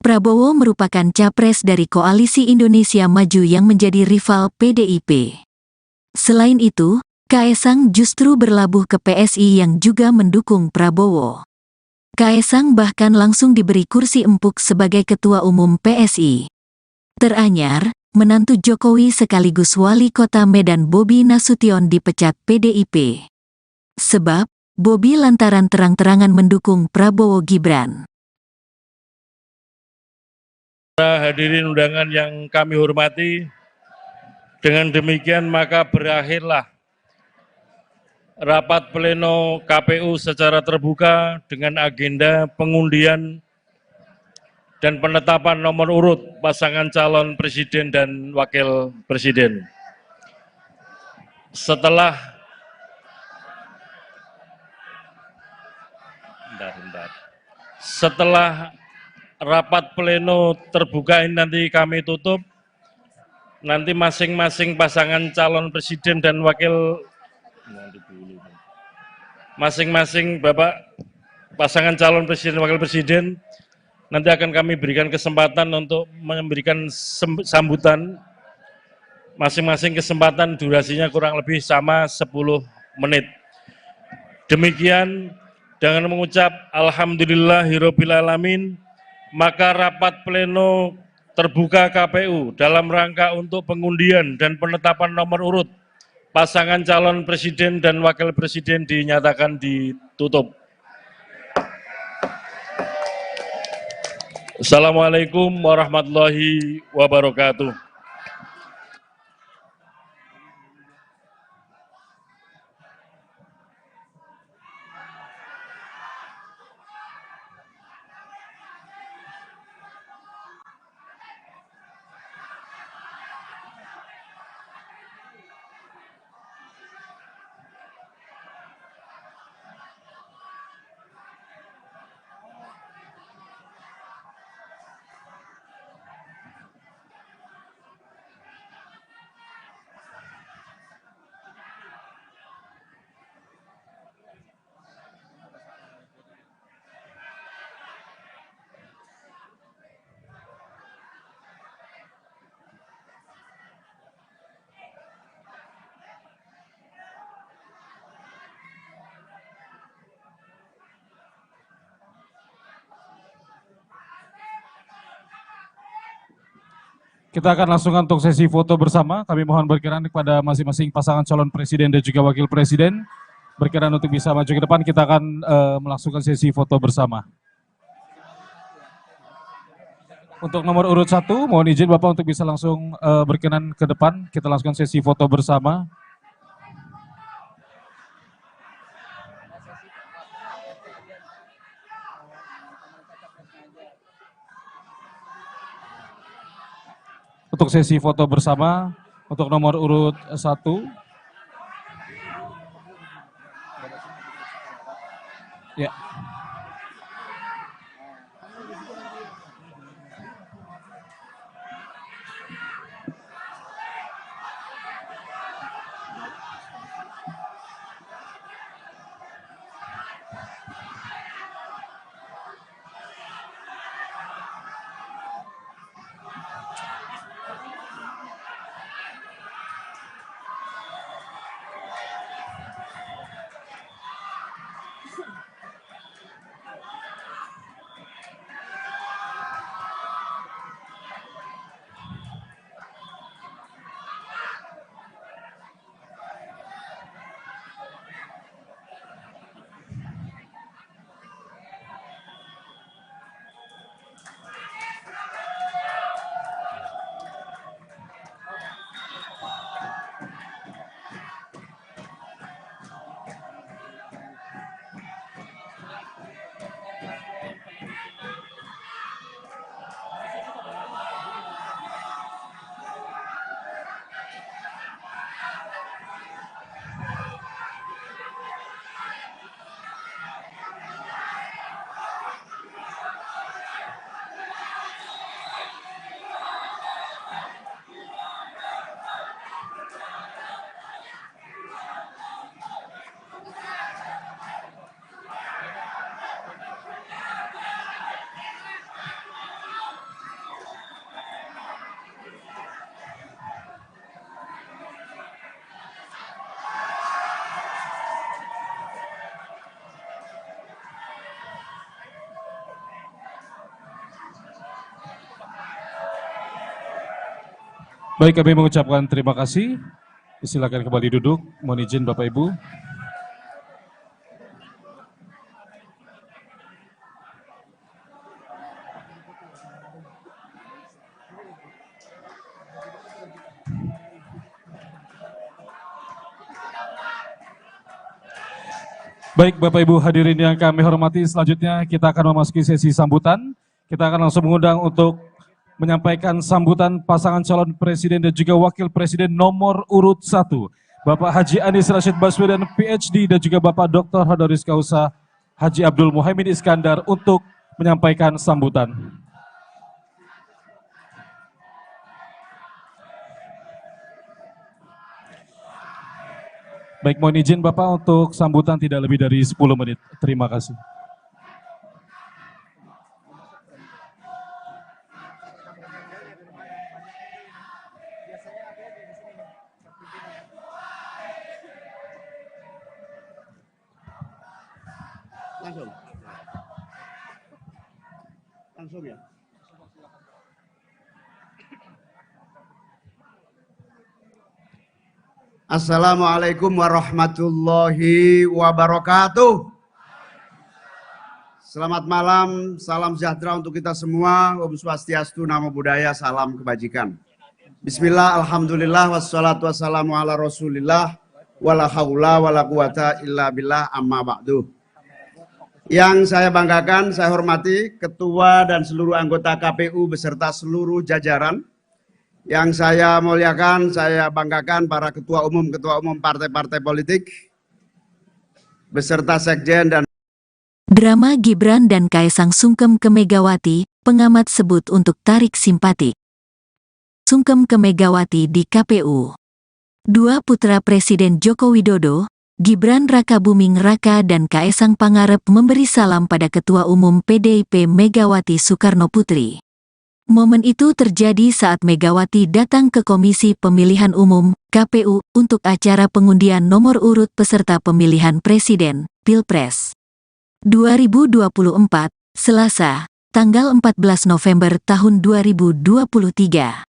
Prabowo merupakan capres dari Koalisi Indonesia Maju yang menjadi rival PDIP. Selain itu, Kaesang justru berlabuh ke PSI yang juga mendukung Prabowo. Kaesang bahkan langsung diberi kursi empuk sebagai Ketua Umum PSI. Teranyar, menantu Jokowi sekaligus wali kota Medan Bobi Nasution dipecat PDIP. Sebab, Bobi lantaran terang-terangan mendukung Prabowo Gibran. Hadirin undangan yang kami hormati, dengan demikian maka berakhirlah rapat pleno KPU secara terbuka dengan agenda pengundian dan penetapan nomor urut pasangan calon presiden dan wakil presiden. Setelah rapat pleno terbuka ini nanti kami tutup, nanti masing-masing pasangan calon presiden dan masing-masing Bapak pasangan calon presiden dan wakil presiden nanti akan kami berikan kesempatan untuk memberikan sambutan. Masing-masing kesempatan durasinya kurang lebih sama 10 menit. Demikian, dengan mengucap Alhamdulillahirrabbilalamin, maka rapat pleno terbuka KPU dalam rangka untuk pengundian dan penetapan nomor urut pasangan calon presiden dan wakil presiden dinyatakan ditutup. Assalamualaikum warahmatullahi wabarakatuh. Kita akan langsung untuk sesi foto bersama. Kami mohon berkenan kepada masing-masing pasangan calon presiden dan juga wakil presiden berkenan untuk bisa maju ke depan. Kita akan melangsungkan sesi foto bersama. Untuk nomor urut 1, mohon izin Bapak untuk bisa langsung berkenan ke depan. Kita langsungkan sesi foto bersama. Untuk sesi foto bersama, untuk nomor urut 1. Ya. Baik, kami mengucapkan terima kasih. Silakan kembali duduk. Mohon izin Bapak Ibu. Baik, Bapak Ibu hadirin yang kami hormati, selanjutnya kita akan memasuki sesi sambutan. Kita akan langsung mengundang untuk menyampaikan sambutan pasangan calon presiden dan juga wakil presiden nomor urut 1. Bapak Haji Anies Rashid Baswedan PhD dan juga Bapak Dr. Honoris Causa Haji Abdul Muhaimin Iskandar untuk menyampaikan sambutan. Baik, mohon izin Bapak untuk sambutan tidak lebih dari 10 menit. Terima kasih. Langsung ya. Assalamualaikum warahmatullahi wabarakatuh. Selamat malam, salam sejahtera untuk kita semua. Om Swastiastu, Namo Buddhaya, salam kebajikan. Bismillah, alhamdulillah, wassalatu wassalamu ala rasulillah, wala haula wala quwata illa billah, amma ba'du. Yang saya banggakan, saya hormati Ketua dan seluruh anggota KPU beserta seluruh jajaran. Yang saya muliakan, saya banggakan para ketua umum partai-partai politik, beserta sekjen dan Drama Gibran dan Kaesang sungkem ke Megawati, pengamat sebut untuk tarik simpatik. Sungkem ke Megawati di KPU. Dua putra Presiden Joko Widodo, Gibran Rakabuming Raka dan Kaesang Pangarep memberi salam pada Ketua Umum PDIP Megawati Soekarno Putri. Momen itu terjadi saat Megawati datang ke Komisi Pemilihan Umum (KPU) untuk acara pengundian nomor urut peserta pemilihan Presiden Pilpres 2024, Selasa, tanggal 14 November tahun 2023.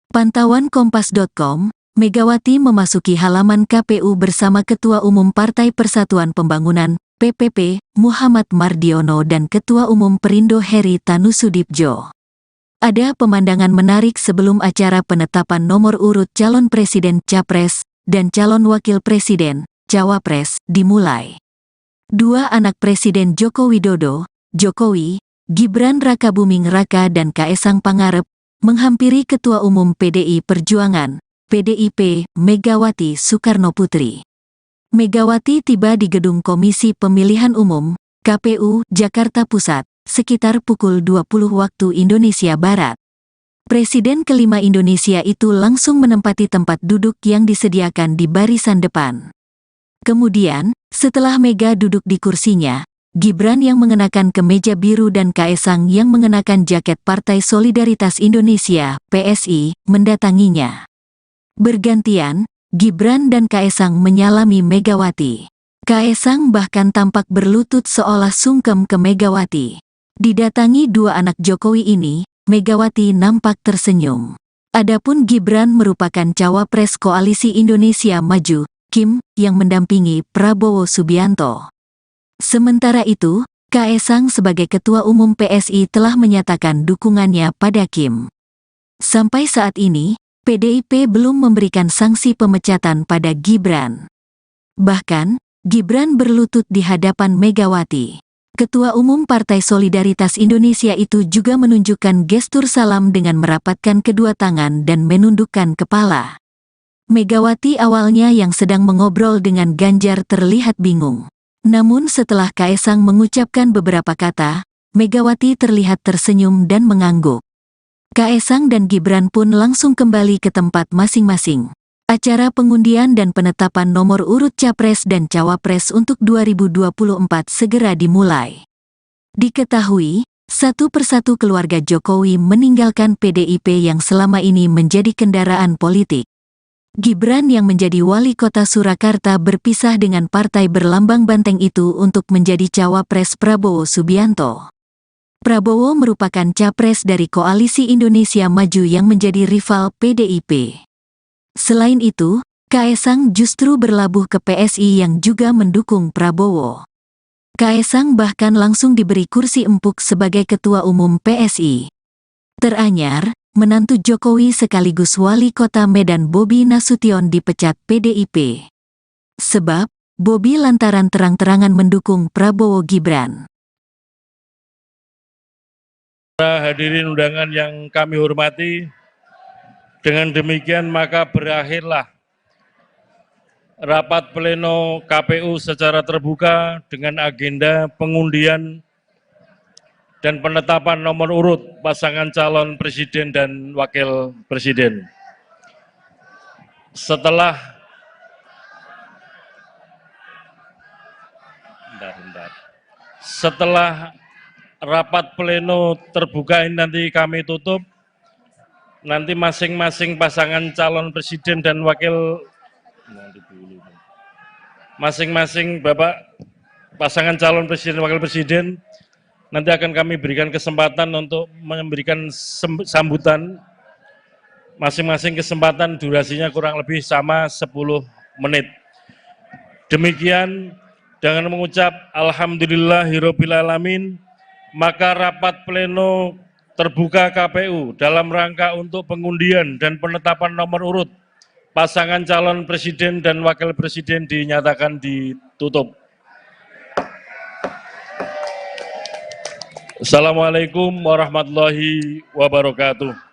Pantauan Kompas.com, Megawati memasuki halaman KPU bersama Ketua Umum Partai Persatuan Pembangunan, PPP, Muhammad Mardiono dan Ketua Umum Perindo Heri Tanusudibjo. Ada pemandangan menarik sebelum acara penetapan nomor urut calon presiden Capres dan calon wakil presiden Cawapres dimulai. Dua anak Presiden Joko Widodo, Jokowi, Gibran Rakabuming Raka dan Kaesang Pangarep, menghampiri Ketua Umum PDI Perjuangan, PDIP, Megawati Soekarnoputri. Megawati tiba di Gedung Komisi Pemilihan Umum, KPU, Jakarta Pusat, sekitar pukul 20 waktu Indonesia Barat. Presiden kelima Indonesia itu langsung menempati tempat duduk yang disediakan di barisan depan. Kemudian, setelah Mega duduk di kursinya, Gibran yang mengenakan kemeja biru dan Kaesang yang mengenakan jaket Partai Solidaritas Indonesia, PSI, mendatanginya. Bergantian, Gibran dan Kaesang menyalami Megawati. Kaesang bahkan tampak berlutut seolah sungkem ke Megawati. Didatangi dua anak Jokowi ini, Megawati nampak tersenyum. Adapun Gibran merupakan cawapres Koalisi Indonesia Maju, Kim, yang mendampingi Prabowo Subianto. Sementara itu, Kaesang sebagai Ketua Umum PSI telah menyatakan dukungannya pada Kim. Sampai saat ini, PDIP belum memberikan sanksi pemecatan pada Gibran. Bahkan, Gibran berlutut di hadapan Megawati. Ketua Umum Partai Solidaritas Indonesia itu juga menunjukkan gestur salam dengan merapatkan kedua tangan dan menundukkan kepala. Megawati awalnya yang sedang mengobrol dengan Ganjar terlihat bingung. Namun setelah Kaesang mengucapkan beberapa kata, Megawati terlihat tersenyum dan mengangguk. Kaesang dan Gibran pun langsung kembali ke tempat masing-masing. Acara pengundian dan penetapan nomor urut Capres dan Cawapres untuk 2024 segera dimulai. Diketahui, satu persatu keluarga Jokowi meninggalkan PDIP yang selama ini menjadi kendaraan politik. Gibran yang menjadi wali kota Surakarta berpisah dengan partai berlambang banteng itu untuk menjadi cawapres Prabowo Subianto. Prabowo merupakan capres dari Koalisi Indonesia Maju yang menjadi rival PDIP. Selain itu, Kaesang justru berlabuh ke PSI yang juga mendukung Prabowo. Kaesang bahkan langsung diberi kursi empuk sebagai Ketua Umum PSI. Teranyar, menantu Jokowi sekaligus wali kota Medan Bobi Nasution dipecat PDIP. Sebab, Bobi lantaran terang-terangan mendukung Prabowo Gibran. Para hadirin undangan yang kami hormati, dengan demikian maka berakhirlah rapat pleno KPU secara terbuka dengan agenda pengundian dan penetapan nomor urut pasangan calon presiden dan wakil presiden. Setelah rapat pleno terbuka ini nanti kami tutup, nanti masing-masing pasangan calon presiden dan wakil, masing-masing Bapak pasangan calon presiden dan wakil presiden, nanti akan kami berikan kesempatan untuk memberikan sambutan, masing-masing kesempatan durasinya kurang lebih sama 10 menit. Demikian, dengan mengucap Alhamdulillahirrabbilalamin, maka rapat pleno terbuka KPU dalam rangka untuk pengundian dan penetapan nomor urut pasangan calon presiden dan wakil presiden dinyatakan ditutup. Assalamualaikum warahmatullahi wabarakatuh.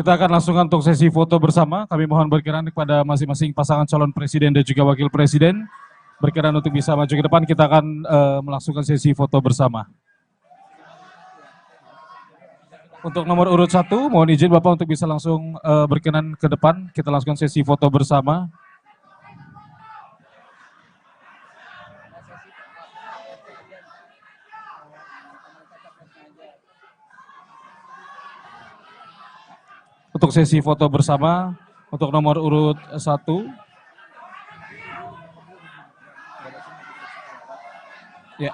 Kita akan langsung untuk sesi foto bersama. Kami mohon berkenan kepada masing-masing pasangan calon presiden dan juga wakil presiden berkenan untuk bisa maju ke depan. Kita akan melangsungkan sesi foto bersama. Untuk nomor urut 1, mohon izin Bapak untuk bisa langsung berkenan ke depan. Kita langsungkan sesi foto bersama. Untuk sesi foto bersama, untuk nomor urut 1. Ya.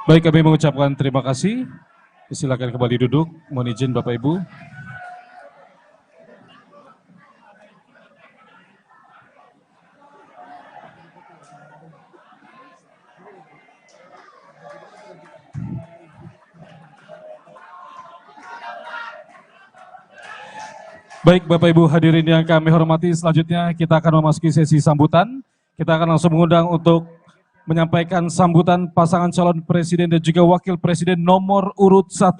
Baik, kami mengucapkan terima kasih. Silakan kembali duduk. Mohon izin Bapak Ibu. Baik, Bapak Ibu hadirin yang kami hormati, selanjutnya kita akan memasuki sesi sambutan. Kita akan langsung mengundang untuk menyampaikan sambutan pasangan calon presiden dan juga wakil presiden nomor urut 1.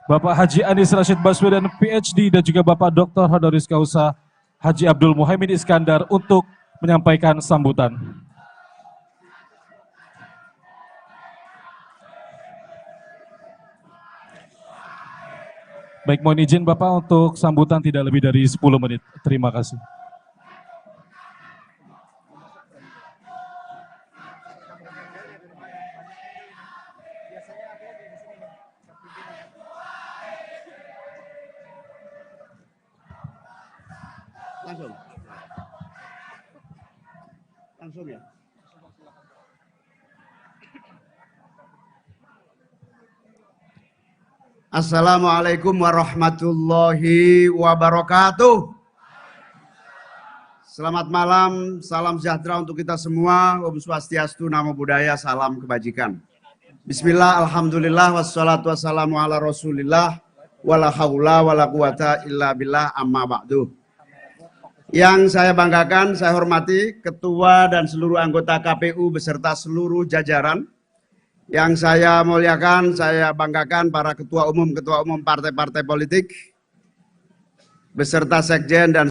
Bapak Haji Anies Rashid Baswedan PhD dan juga Bapak Dr. Honoris Causa Haji Abdul Muhaimin Iskandar untuk menyampaikan sambutan. Baik, mohon izin Bapak untuk sambutan tidak lebih dari 10 menit. Terima kasih. Langsung ya. Assalamualaikum warahmatullahi wabarakatuh. Selamat malam, salam sejahtera untuk kita semua. Om Swastiastu, Namo Buddhaya, salam kebajikan. Bismillah, alhamdulillah, wassalatu wassalamu ala rasulillah, wala haula wala quwata illa billah, amma ba'du. Yang saya banggakan, saya hormati Ketua dan seluruh anggota KPU beserta seluruh jajaran. Yang saya muliakan, saya banggakan para ketua umum partai-partai politik, beserta sekjen dan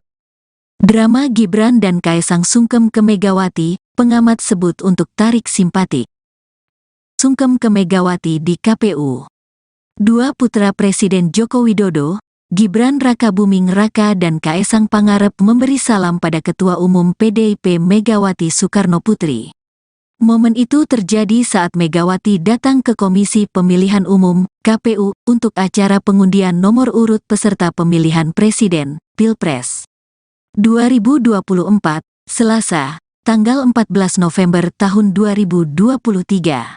Drama Gibran dan Kaesang sungkem ke Megawati, pengamat sebut untuk tarik simpati. Sungkem ke Megawati di KPU. Dua putra Presiden Joko Widodo, Gibran Rakabuming Raka dan Kaesang Pangarep memberi salam pada Ketua Umum PDIP Megawati Soekarno Putri. Momen itu terjadi saat Megawati datang ke Komisi Pemilihan Umum, KPU, untuk acara pengundian nomor urut peserta pemilihan Presiden, Pilpres 2024, Selasa, tanggal 14 November tahun 2023.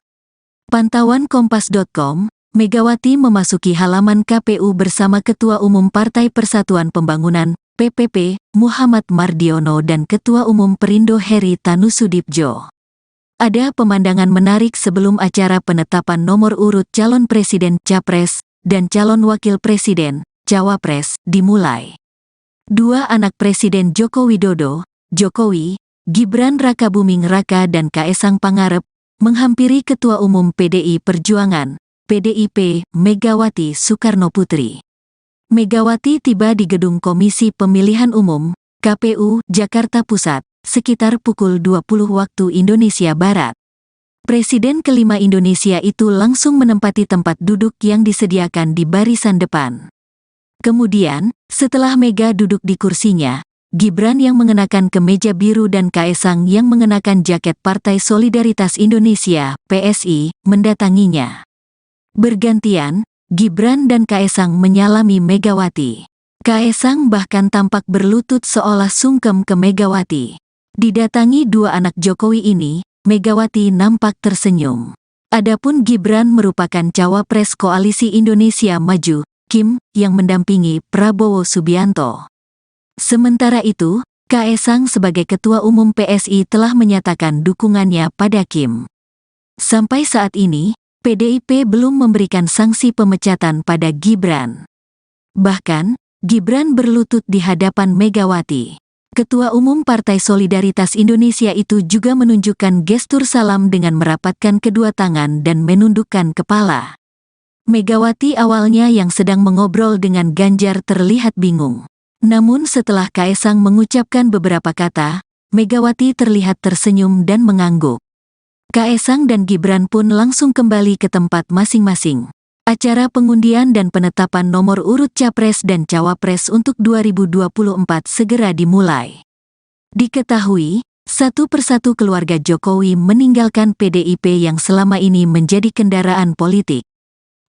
Pantauan Kompas.com, Megawati memasuki halaman KPU bersama Ketua Umum Partai Persatuan Pembangunan, PPP, Muhammad Mardiono dan Ketua Umum Perindo Heri Tanusudibjo. Ada pemandangan menarik sebelum acara penetapan nomor urut calon presiden Capres dan calon wakil presiden Cawapres dimulai. Dua anak Presiden Joko Widodo, Jokowi, Gibran Rakabuming Raka dan Kaesang Pangarep, menghampiri Ketua Umum PDI Perjuangan, PDIP, Megawati Soekarnoputri. Megawati tiba di Gedung Komisi Pemilihan Umum, KPU, Jakarta Pusat, sekitar pukul 20 waktu Indonesia Barat. Presiden kelima Indonesia itu langsung menempati tempat duduk yang disediakan di barisan depan. Kemudian, setelah Mega duduk di kursinya, Gibran yang mengenakan kemeja biru dan Kaesang yang mengenakan jaket Partai Solidaritas Indonesia, PSI, mendatanginya. Bergantian, Gibran dan Kaesang menyalami Megawati. Kaesang bahkan tampak berlutut seolah sungkem ke Megawati. Didatangi dua anak Jokowi ini, Megawati nampak tersenyum. Adapun Gibran merupakan cawapres Koalisi Indonesia Maju, Kim, yang mendampingi Prabowo Subianto. Sementara itu, Kaesang sebagai Ketua Umum PSI telah menyatakan dukungannya pada Kim. Sampai saat ini, PDIP belum memberikan sanksi pemecatan pada Gibran. Bahkan, Gibran berlutut di hadapan Megawati. Ketua Umum Partai Solidaritas Indonesia itu juga menunjukkan gestur salam dengan merapatkan kedua tangan dan menundukkan kepala. Megawati awalnya yang sedang mengobrol dengan Ganjar terlihat bingung. Namun setelah Kaesang mengucapkan beberapa kata, Megawati terlihat tersenyum dan mengangguk. Kaesang dan Gibran pun langsung kembali ke tempat masing-masing. Acara pengundian dan penetapan nomor urut Capres dan Cawapres untuk 2024 segera dimulai. Diketahui, satu persatu keluarga Jokowi meninggalkan PDIP yang selama ini menjadi kendaraan politik.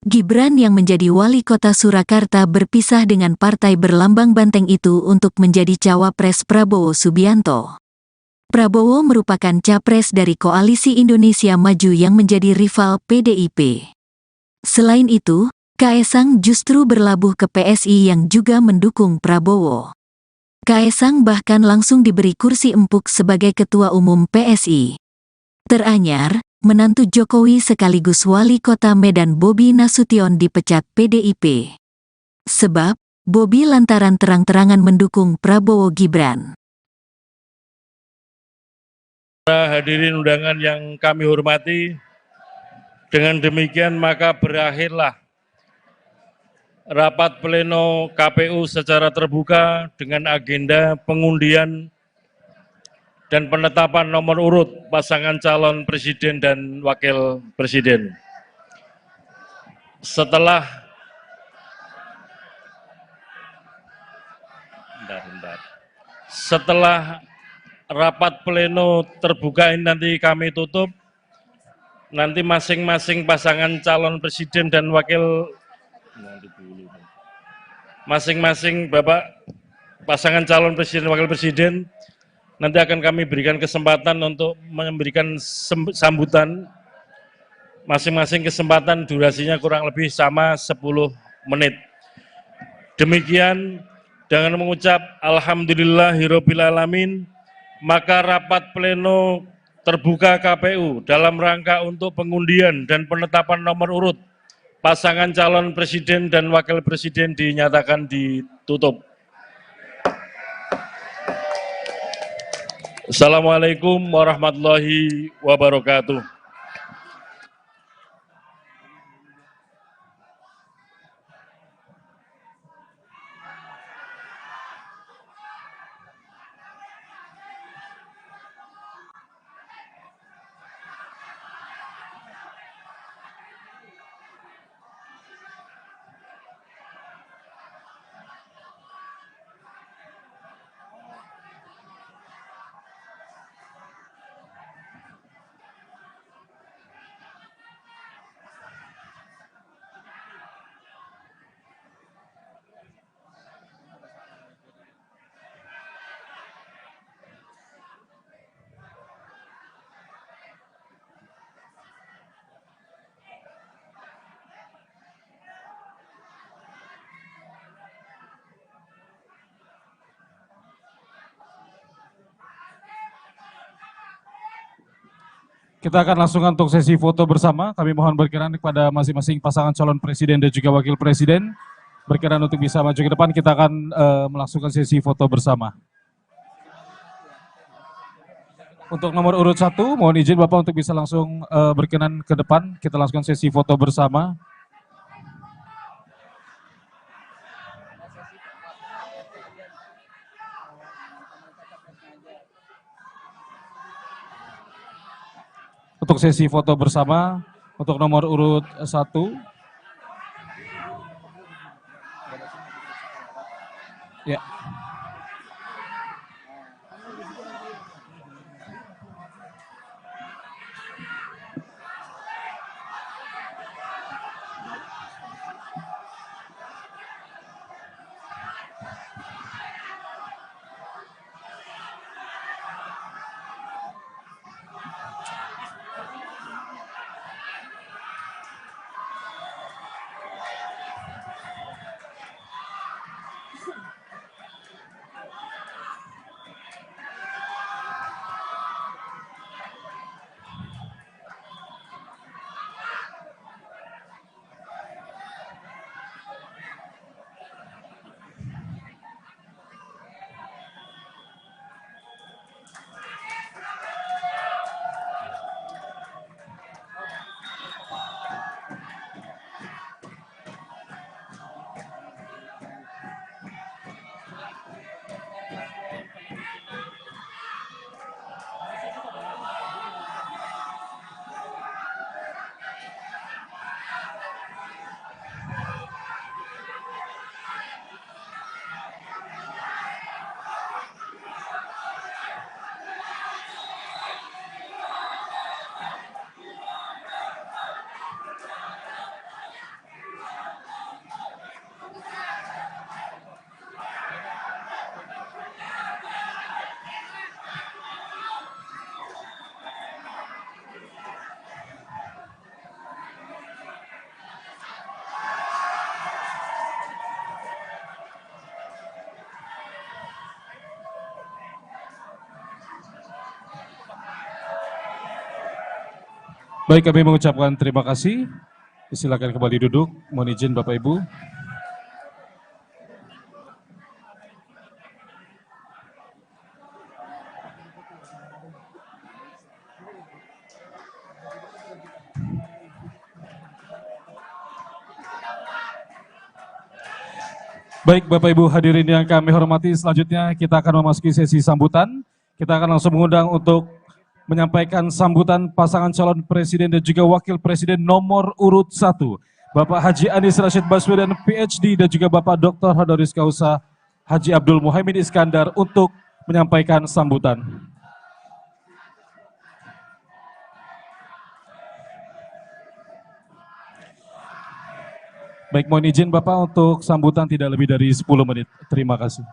Gibran yang menjadi wali kota Surakarta berpisah dengan partai berlambang banteng itu untuk menjadi cawapres Prabowo Subianto. Prabowo merupakan capres dari Koalisi Indonesia Maju yang menjadi rival PDIP. Selain itu, Kaesang justru berlabuh ke PSI yang juga mendukung Prabowo. Kaesang bahkan langsung diberi kursi empuk sebagai Ketua Umum PSI. Teranyar, menantu Jokowi sekaligus wali kota Medan Bobi Nasution dipecat PDIP. Sebab, Bobi lantaran terang-terangan mendukung Prabowo Gibran. Para hadirin undangan yang kami hormati, dengan demikian maka berakhirlah rapat pleno KPU secara terbuka dengan agenda pengundian dan penetapan nomor urut pasangan calon presiden dan wakil presiden. Setelah rapat pleno terbuka ini nanti kami tutup, nanti masing-masing pasangan calon presiden dan wakil Bapak pasangan calon presiden dan wakil presiden nanti akan kami berikan kesempatan untuk memberikan sambutan. Masing-masing kesempatan durasinya kurang lebih sama 10 menit. Demikian dengan mengucap Alhamdulillahirrabbilalamin, maka rapat pleno terbuka KPU dalam rangka untuk pengundian dan penetapan nomor urut pasangan calon presiden dan wakil presiden dinyatakan ditutup. Assalamualaikum warahmatullahi wabarakatuh. Kita akan langsung untuk sesi foto bersama. Kami mohon berkenan kepada masing-masing pasangan calon presiden dan juga wakil presiden berkenan untuk bisa maju ke depan. Kita akan melangsungkan sesi foto bersama. Untuk nomor urut 1, mohon izin Bapak untuk bisa langsung berkenan ke depan. Kita langsungkan sesi foto bersama. Untuk sesi foto bersama, untuk nomor urut 1. Ya. Baik, kami mengucapkan terima kasih. Silakan kembali duduk. Mohon izin Bapak Ibu. Baik, Bapak Ibu hadirin yang kami hormati, selanjutnya kita akan memasuki sesi sambutan. Kita akan langsung mengundang untuk menyampaikan sambutan pasangan calon presiden dan juga wakil presiden nomor urut 1. Bapak Haji Anies Rashid Baswedan PhD dan juga Bapak Dr. Honoris Causa Haji Abdul Muhaimin Iskandar untuk menyampaikan sambutan. Baik, mohon izin Bapak untuk sambutan tidak lebih dari 10 menit. Terima kasih.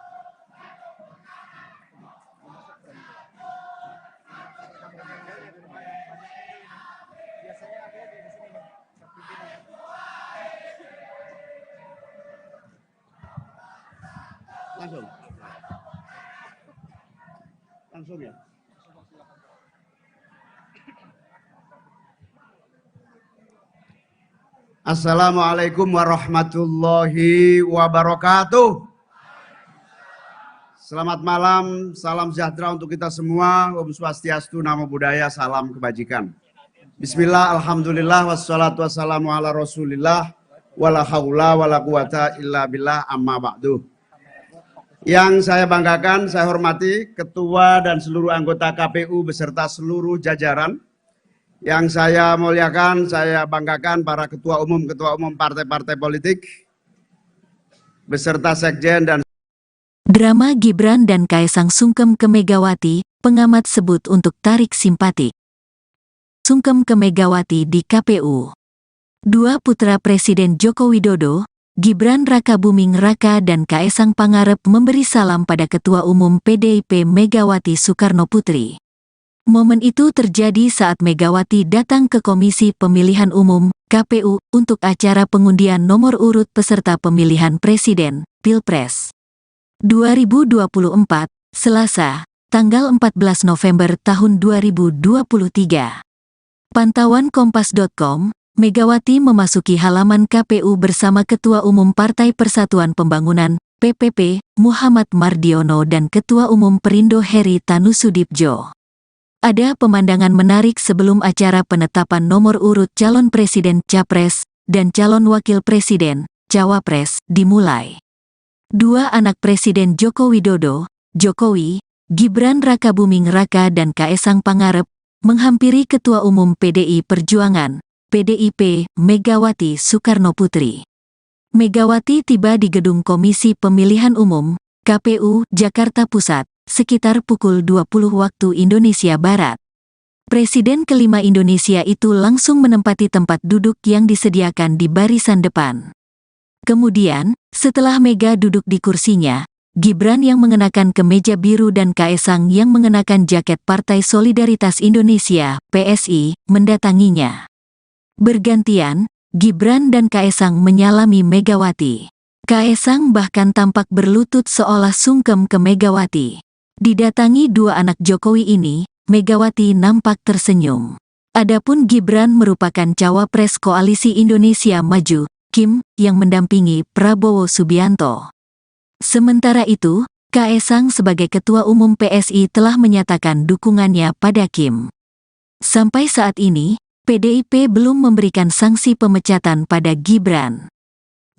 Langsung ya. Assalamualaikum warahmatullahi wabarakatuh. Selamat malam, salam sejahtera untuk kita semua. Om Swastiastu, Namo Buddhaya, salam kebajikan. Bismillah, alhamdulillah, wassalatu wassalamu ala rasulillah, wala haula wala quwata illa billah, amma ba'du. Yang saya banggakan, saya hormati Ketua dan seluruh anggota KPU beserta seluruh jajaran. Yang saya muliakan, saya banggakan para ketua umum partai-partai politik, beserta sekjen dan Drama Gibran dan Kaesang sungkem ke Megawati, pengamat sebut untuk tarik simpatik. Sungkem ke Megawati di KPU. Dua putra Presiden Joko Widodo, Gibran Rakabuming Raka dan Kaesang Pangarep memberi salam pada Ketua Umum PDIP Megawati Soekarno Putri. Momen itu terjadi saat Megawati datang ke Komisi Pemilihan Umum, KPU, untuk acara pengundian nomor urut peserta pemilihan Presiden, Pilpres 2024, Selasa, tanggal 14 November tahun 2023. Pantauan Kompas.com, Megawati memasuki halaman KPU bersama Ketua Umum Partai Persatuan Pembangunan, PPP, Muhammad Mardiono dan Ketua Umum Perindo Heri Tanusudibjo. Ada pemandangan menarik sebelum acara penetapan nomor urut calon presiden Capres dan calon wakil presiden Cawapres dimulai. Dua anak Presiden Joko Widodo, Jokowi, Gibran Rakabuming Raka dan Kaesang Pangarep, menghampiri Ketua Umum PDI Perjuangan, PDIP, Megawati Soekarnoputri. Megawati tiba di Gedung Komisi Pemilihan Umum, KPU, Jakarta Pusat, sekitar pukul 20 waktu Indonesia Barat. Presiden kelima Indonesia itu langsung menempati tempat duduk yang disediakan di barisan depan. Kemudian, setelah Mega duduk di kursinya, Gibran yang mengenakan kemeja biru dan Kaesang yang mengenakan jaket Partai Solidaritas Indonesia, PSI, mendatanginya. Bergantian, Gibran dan Kaesang menyalami Megawati. Kaesang bahkan tampak berlutut seolah sungkem ke Megawati. Didatangi dua anak Jokowi ini, Megawati nampak tersenyum. Adapun Gibran merupakan cawapres Koalisi Indonesia Maju, Kim, yang mendampingi Prabowo Subianto. Sementara itu, Kaesang sebagai Ketua Umum PSI telah menyatakan dukungannya pada Kim. Sampai saat ini, PDIP belum memberikan sanksi pemecatan pada Gibran.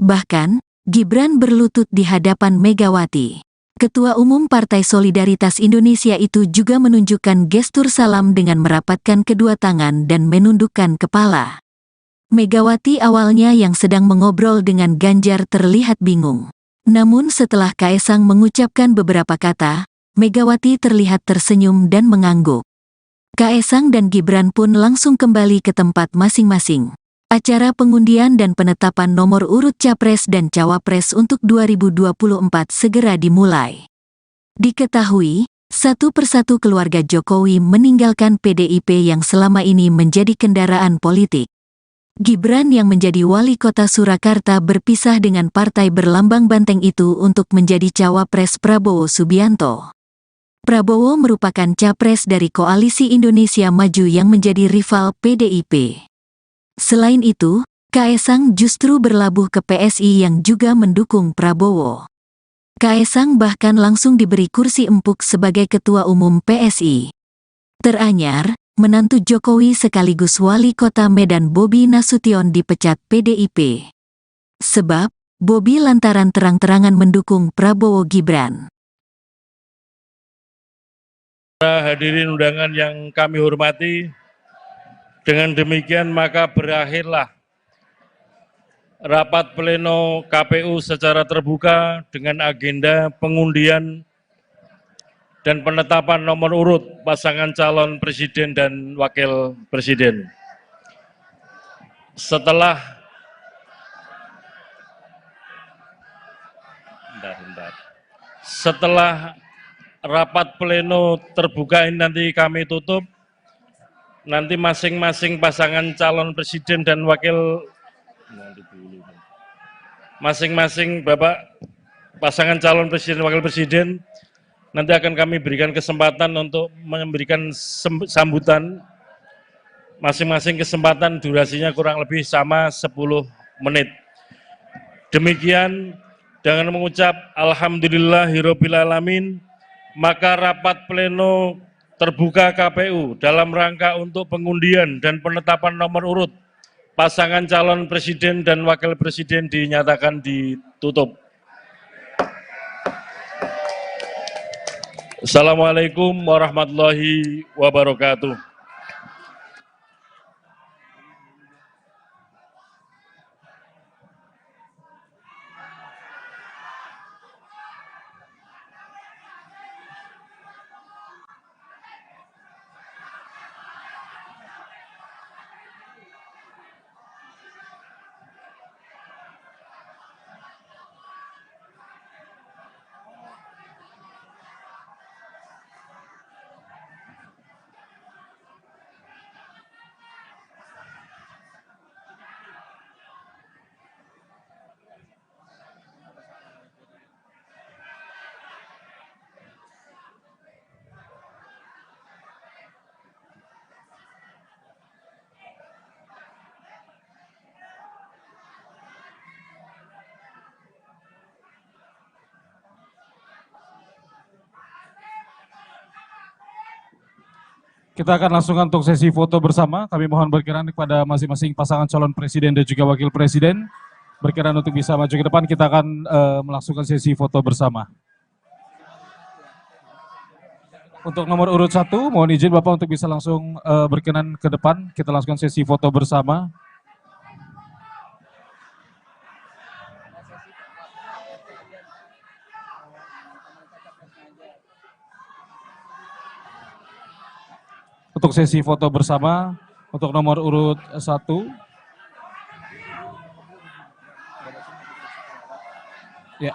Bahkan, Gibran berlutut di hadapan Megawati. Ketua Umum Partai Solidaritas Indonesia itu juga menunjukkan gestur salam dengan merapatkan kedua tangan dan menundukkan kepala. Megawati awalnya yang sedang mengobrol dengan Ganjar terlihat bingung. Namun setelah Kaesang mengucapkan beberapa kata, Megawati terlihat tersenyum dan mengangguk. Kaesang dan Gibran pun langsung kembali ke tempat masing-masing. Acara pengundian dan penetapan nomor urut Capres dan Cawapres untuk 2024 segera dimulai. Diketahui, satu persatu keluarga Jokowi meninggalkan PDIP yang selama ini menjadi kendaraan politik. Gibran yang menjadi wali kota Surakarta berpisah dengan partai berlambang banteng itu untuk menjadi cawapres Prabowo Subianto. Prabowo merupakan capres dari Koalisi Indonesia Maju yang menjadi rival PDIP. Selain itu, Kaesang justru berlabuh ke PSI yang juga mendukung Prabowo. Kaesang bahkan langsung diberi kursi empuk sebagai Ketua Umum PSI. Teranyar, menantu Jokowi sekaligus wali kota Medan Bobi Nasution dipecat PDIP. Sebab, Bobi lantaran terang-terangan mendukung Prabowo Gibran. Hadirin undangan yang kami hormati, dengan demikian maka berakhirlah rapat pleno KPU secara terbuka dengan agenda pengundian dan penetapan nomor urut pasangan calon presiden dan wakil presiden. Setelah rapat pleno terbuka ini nanti kami tutup, nanti masing-masing pasangan calon presiden dan wakil, masing-masing Bapak pasangan calon presiden dan wakil presiden, nanti akan kami berikan kesempatan untuk memberikan sambutan, masing-masing kesempatan durasinya kurang lebih sama 10 menit. Demikian, dengan mengucap Alhamdulillahirrabbilalamin, maka rapat pleno terbuka KPU dalam rangka untuk pengundian dan penetapan nomor urut pasangan calon presiden dan wakil presiden dinyatakan ditutup. Assalamualaikum warahmatullahi wabarakatuh. Kita akan langsung untuk sesi foto bersama. Kami mohon berkenan kepada masing-masing pasangan calon presiden dan juga wakil presiden berkenan untuk bisa maju ke depan. Kita akan melangsungkan sesi foto bersama. Untuk nomor urut 1, mohon izin Bapak untuk bisa langsung berkenan ke depan. Kita langsungkan sesi foto bersama. Untuk sesi foto bersama, untuk nomor urut 1. Ya.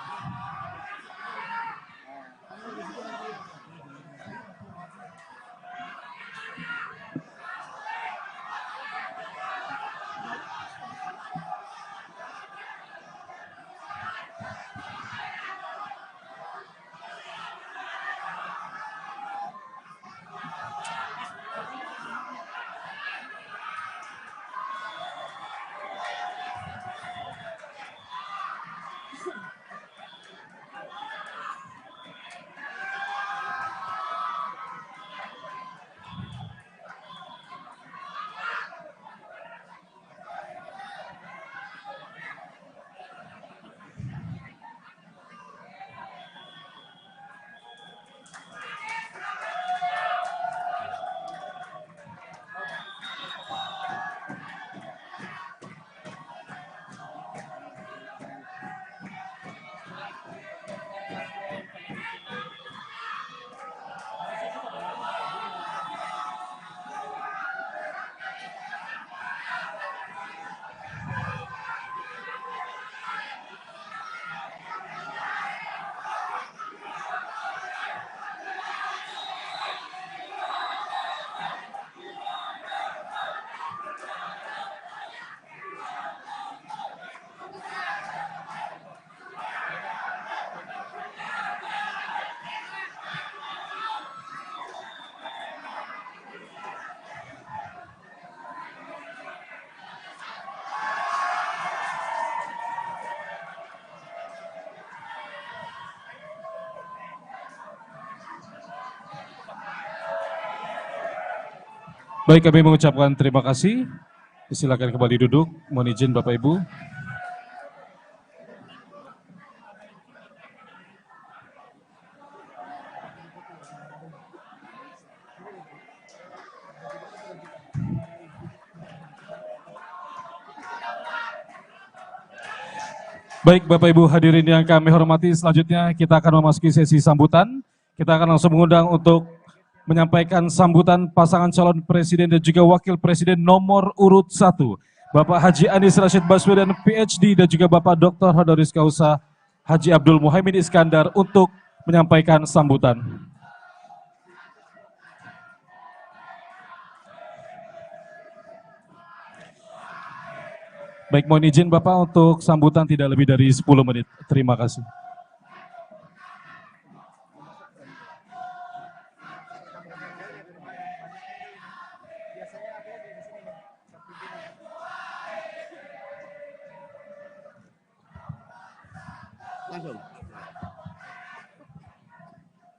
Baik, kami mengucapkan terima kasih. Silakan kembali duduk. Mohon izin Bapak Ibu. Baik, Bapak Ibu hadirin yang kami hormati, selanjutnya kita akan memasuki sesi sambutan. Kita akan langsung mengundang untuk menyampaikan sambutan pasangan calon presiden dan juga wakil presiden nomor urut 1. Bapak Haji Anies Rashid Baswedan PhD dan juga Bapak Dr. Honoris Causa Haji Abdul Muhaimin Iskandar untuk menyampaikan sambutan. Baik, mohon izin Bapak untuk sambutan tidak lebih dari 10 menit. Terima kasih.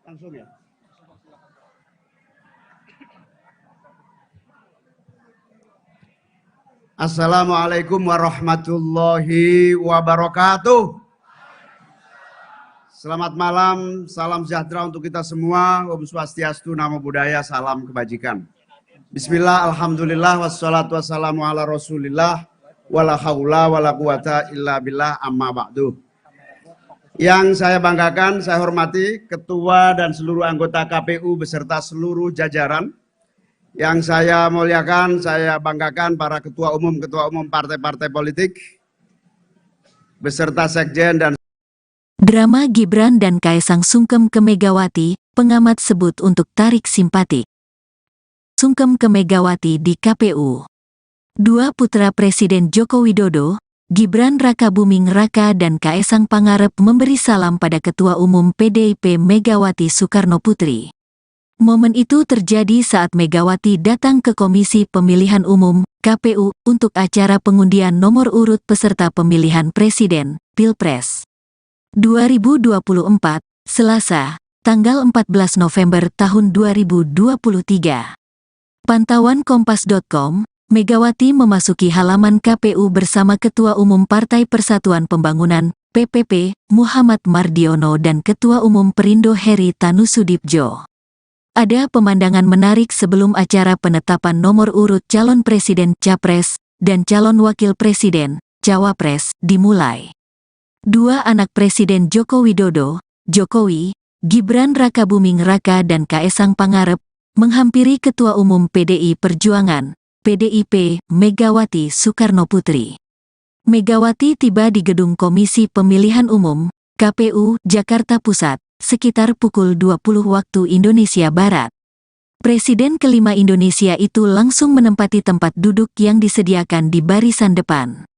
Langsung ya. Assalamualaikum warahmatullahi wabarakatuh. Selamat malam, salam sejahtera untuk kita semua. Om Swastiastu, Namo Buddhaya, salam kebajikan. Bismillah, alhamdulillah, wassalatu wassalamu ala rasulillah, wala haula wala quwata illa billah, amma ba'du. Yang saya banggakan, saya hormati Ketua dan seluruh anggota KPU beserta seluruh jajaran. Yang saya muliakan, saya banggakan para ketua umum partai-partai politik, beserta sekjen dan Drama Gibran dan Kaesang sungkem ke Megawati, pengamat sebut untuk tarik simpati. Sungkem ke Megawati di KPU. Dua putra Presiden Joko Widodo, Gibran Rakabuming Raka dan Kaesang Pangarep memberi salam pada Ketua Umum PDIP Megawati Soekarno Putri. Momen itu terjadi saat Megawati datang ke Komisi Pemilihan Umum, KPU, untuk acara pengundian nomor urut peserta pemilihan Presiden, Pilpres 2024, Selasa, tanggal 14 November tahun 2023. Pantauan Kompas.com, Megawati memasuki halaman KPU bersama Ketua Umum Partai Persatuan Pembangunan, PPP, Muhammad Mardiono dan Ketua Umum Perindo Heri Tanusudibjo. Ada pemandangan menarik sebelum acara penetapan nomor urut calon presiden Capres dan calon wakil presiden Cawapres dimulai. Dua anak Presiden Joko Widodo, Jokowi, Gibran Rakabuming Raka dan Kaesang Pangarep, menghampiri Ketua Umum PDI Perjuangan, PDIP, Megawati Soekarnoputri. Megawati tiba di Gedung Komisi Pemilihan Umum, KPU, Jakarta Pusat, sekitar pukul 20 waktu Indonesia Barat. Presiden kelima Indonesia itu langsung menempati tempat duduk yang disediakan di barisan depan.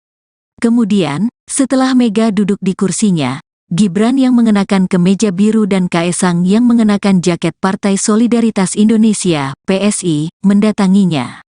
Kemudian, setelah Mega duduk di kursinya, Gibran yang mengenakan kemeja biru dan Kaesang yang mengenakan jaket Partai Solidaritas Indonesia, PSI, mendatanginya.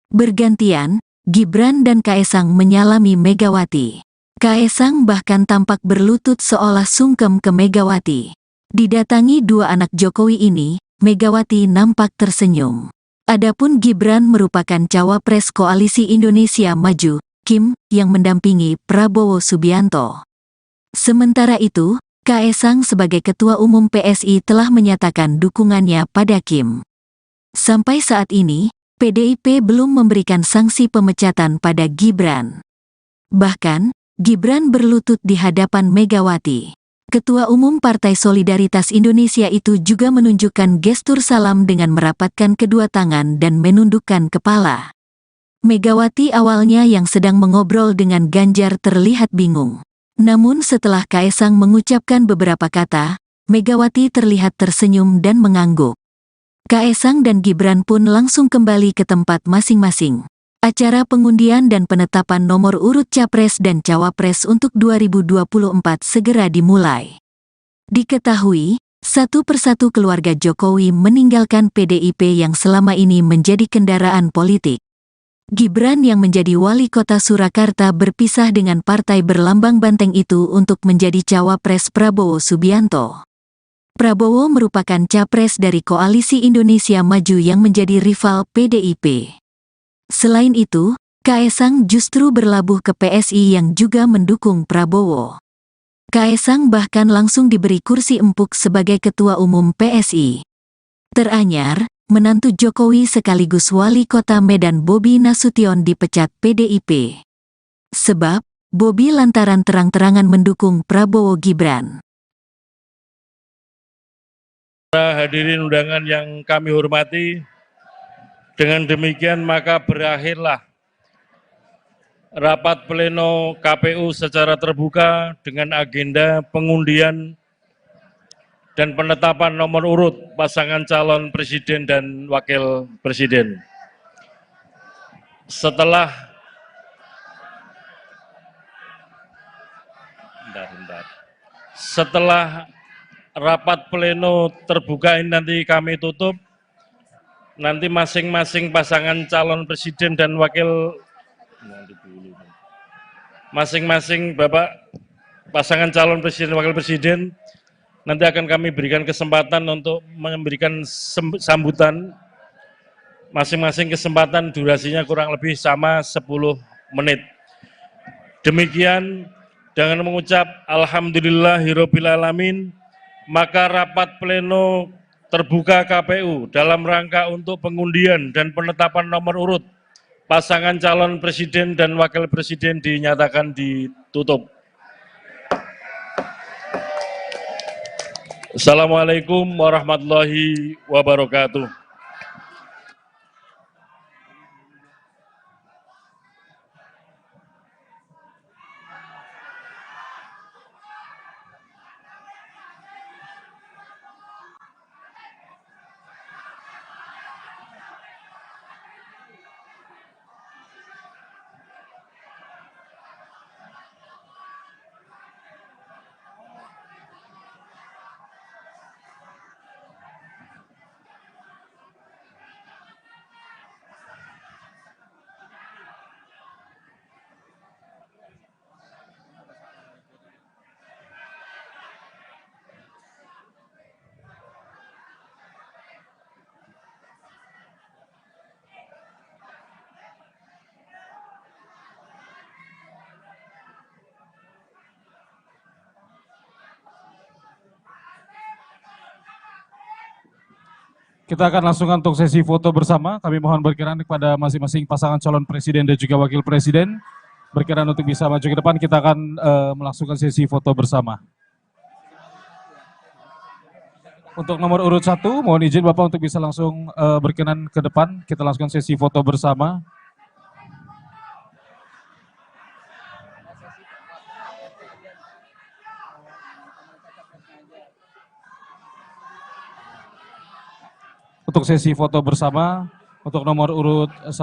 Bergantian, Gibran dan Kaesang menyalami Megawati. Kaesang bahkan tampak berlutut seolah sungkem ke Megawati. Didatangi dua anak Jokowi ini, Megawati nampak tersenyum. Adapun Gibran merupakan cawapres Koalisi Indonesia Maju, Kim, yang mendampingi Prabowo Subianto. Sementara itu, Kaesang sebagai Ketua Umum PSI telah menyatakan dukungannya pada Kim. Sampai saat ini, PDIP belum memberikan sanksi pemecatan pada Gibran. Bahkan, Gibran berlutut di hadapan Megawati. Ketua Umum Partai Solidaritas Indonesia itu juga menunjukkan gestur salam dengan merapatkan kedua tangan dan menundukkan kepala. Megawati awalnya yang sedang mengobrol dengan Ganjar terlihat bingung. Namun setelah Kaesang mengucapkan beberapa kata, Megawati terlihat tersenyum dan mengangguk. Kaesang dan Gibran pun langsung kembali ke tempat masing-masing. Acara pengundian dan penetapan nomor urut Capres dan Cawapres untuk 2024 segera dimulai. Diketahui, satu persatu keluarga Jokowi meninggalkan PDIP yang selama ini menjadi kendaraan politik. Gibran yang menjadi wali kota Surakarta berpisah dengan partai berlambang banteng itu untuk menjadi cawapres Prabowo Subianto. Prabowo merupakan capres dari Koalisi Indonesia Maju yang menjadi rival PDIP. Selain itu, Kaesang justru berlabuh ke PSI yang juga mendukung Prabowo. Kaesang bahkan langsung diberi kursi empuk sebagai Ketua Umum PSI. Teranyar, menantu Jokowi sekaligus wali kota Medan Bobi Nasution dipecat PDIP. Sebab, Bobi lantaran terang-terangan mendukung Prabowo Gibran. Para hadirin undangan yang kami hormati, dengan demikian maka berakhirlah rapat pleno KPU secara terbuka dengan agenda pengundian dan penetapan nomor urut pasangan calon presiden dan wakil presiden. Setelah rapat pleno terbuka ini nanti kami tutup, nanti masing-masing pasangan calon presiden dan masing-masing Bapak pasangan calon presiden dan wakil presiden nanti akan kami berikan kesempatan untuk memberikan sambutan. Masing-masing kesempatan durasinya kurang lebih sama 10 menit. Demikian dengan mengucap Alhamdulillahirrabbilalamin, maka rapat pleno terbuka KPU dalam rangka untuk pengundian dan penetapan nomor urut pasangan calon presiden dan wakil presiden dinyatakan ditutup. Assalamualaikum warahmatullahi wabarakatuh. Kita akan langsung untuk sesi foto bersama. Kami mohon berkenan kepada masing-masing pasangan calon presiden dan juga wakil presiden. Berkenan untuk bisa maju ke depan, kita akan melangsungkan sesi foto bersama. Untuk nomor urut 1, mohon izin Bapak untuk bisa langsung berkenan ke depan. Kita langsungkan sesi foto bersama. Untuk sesi foto bersama, untuk nomor urut 1,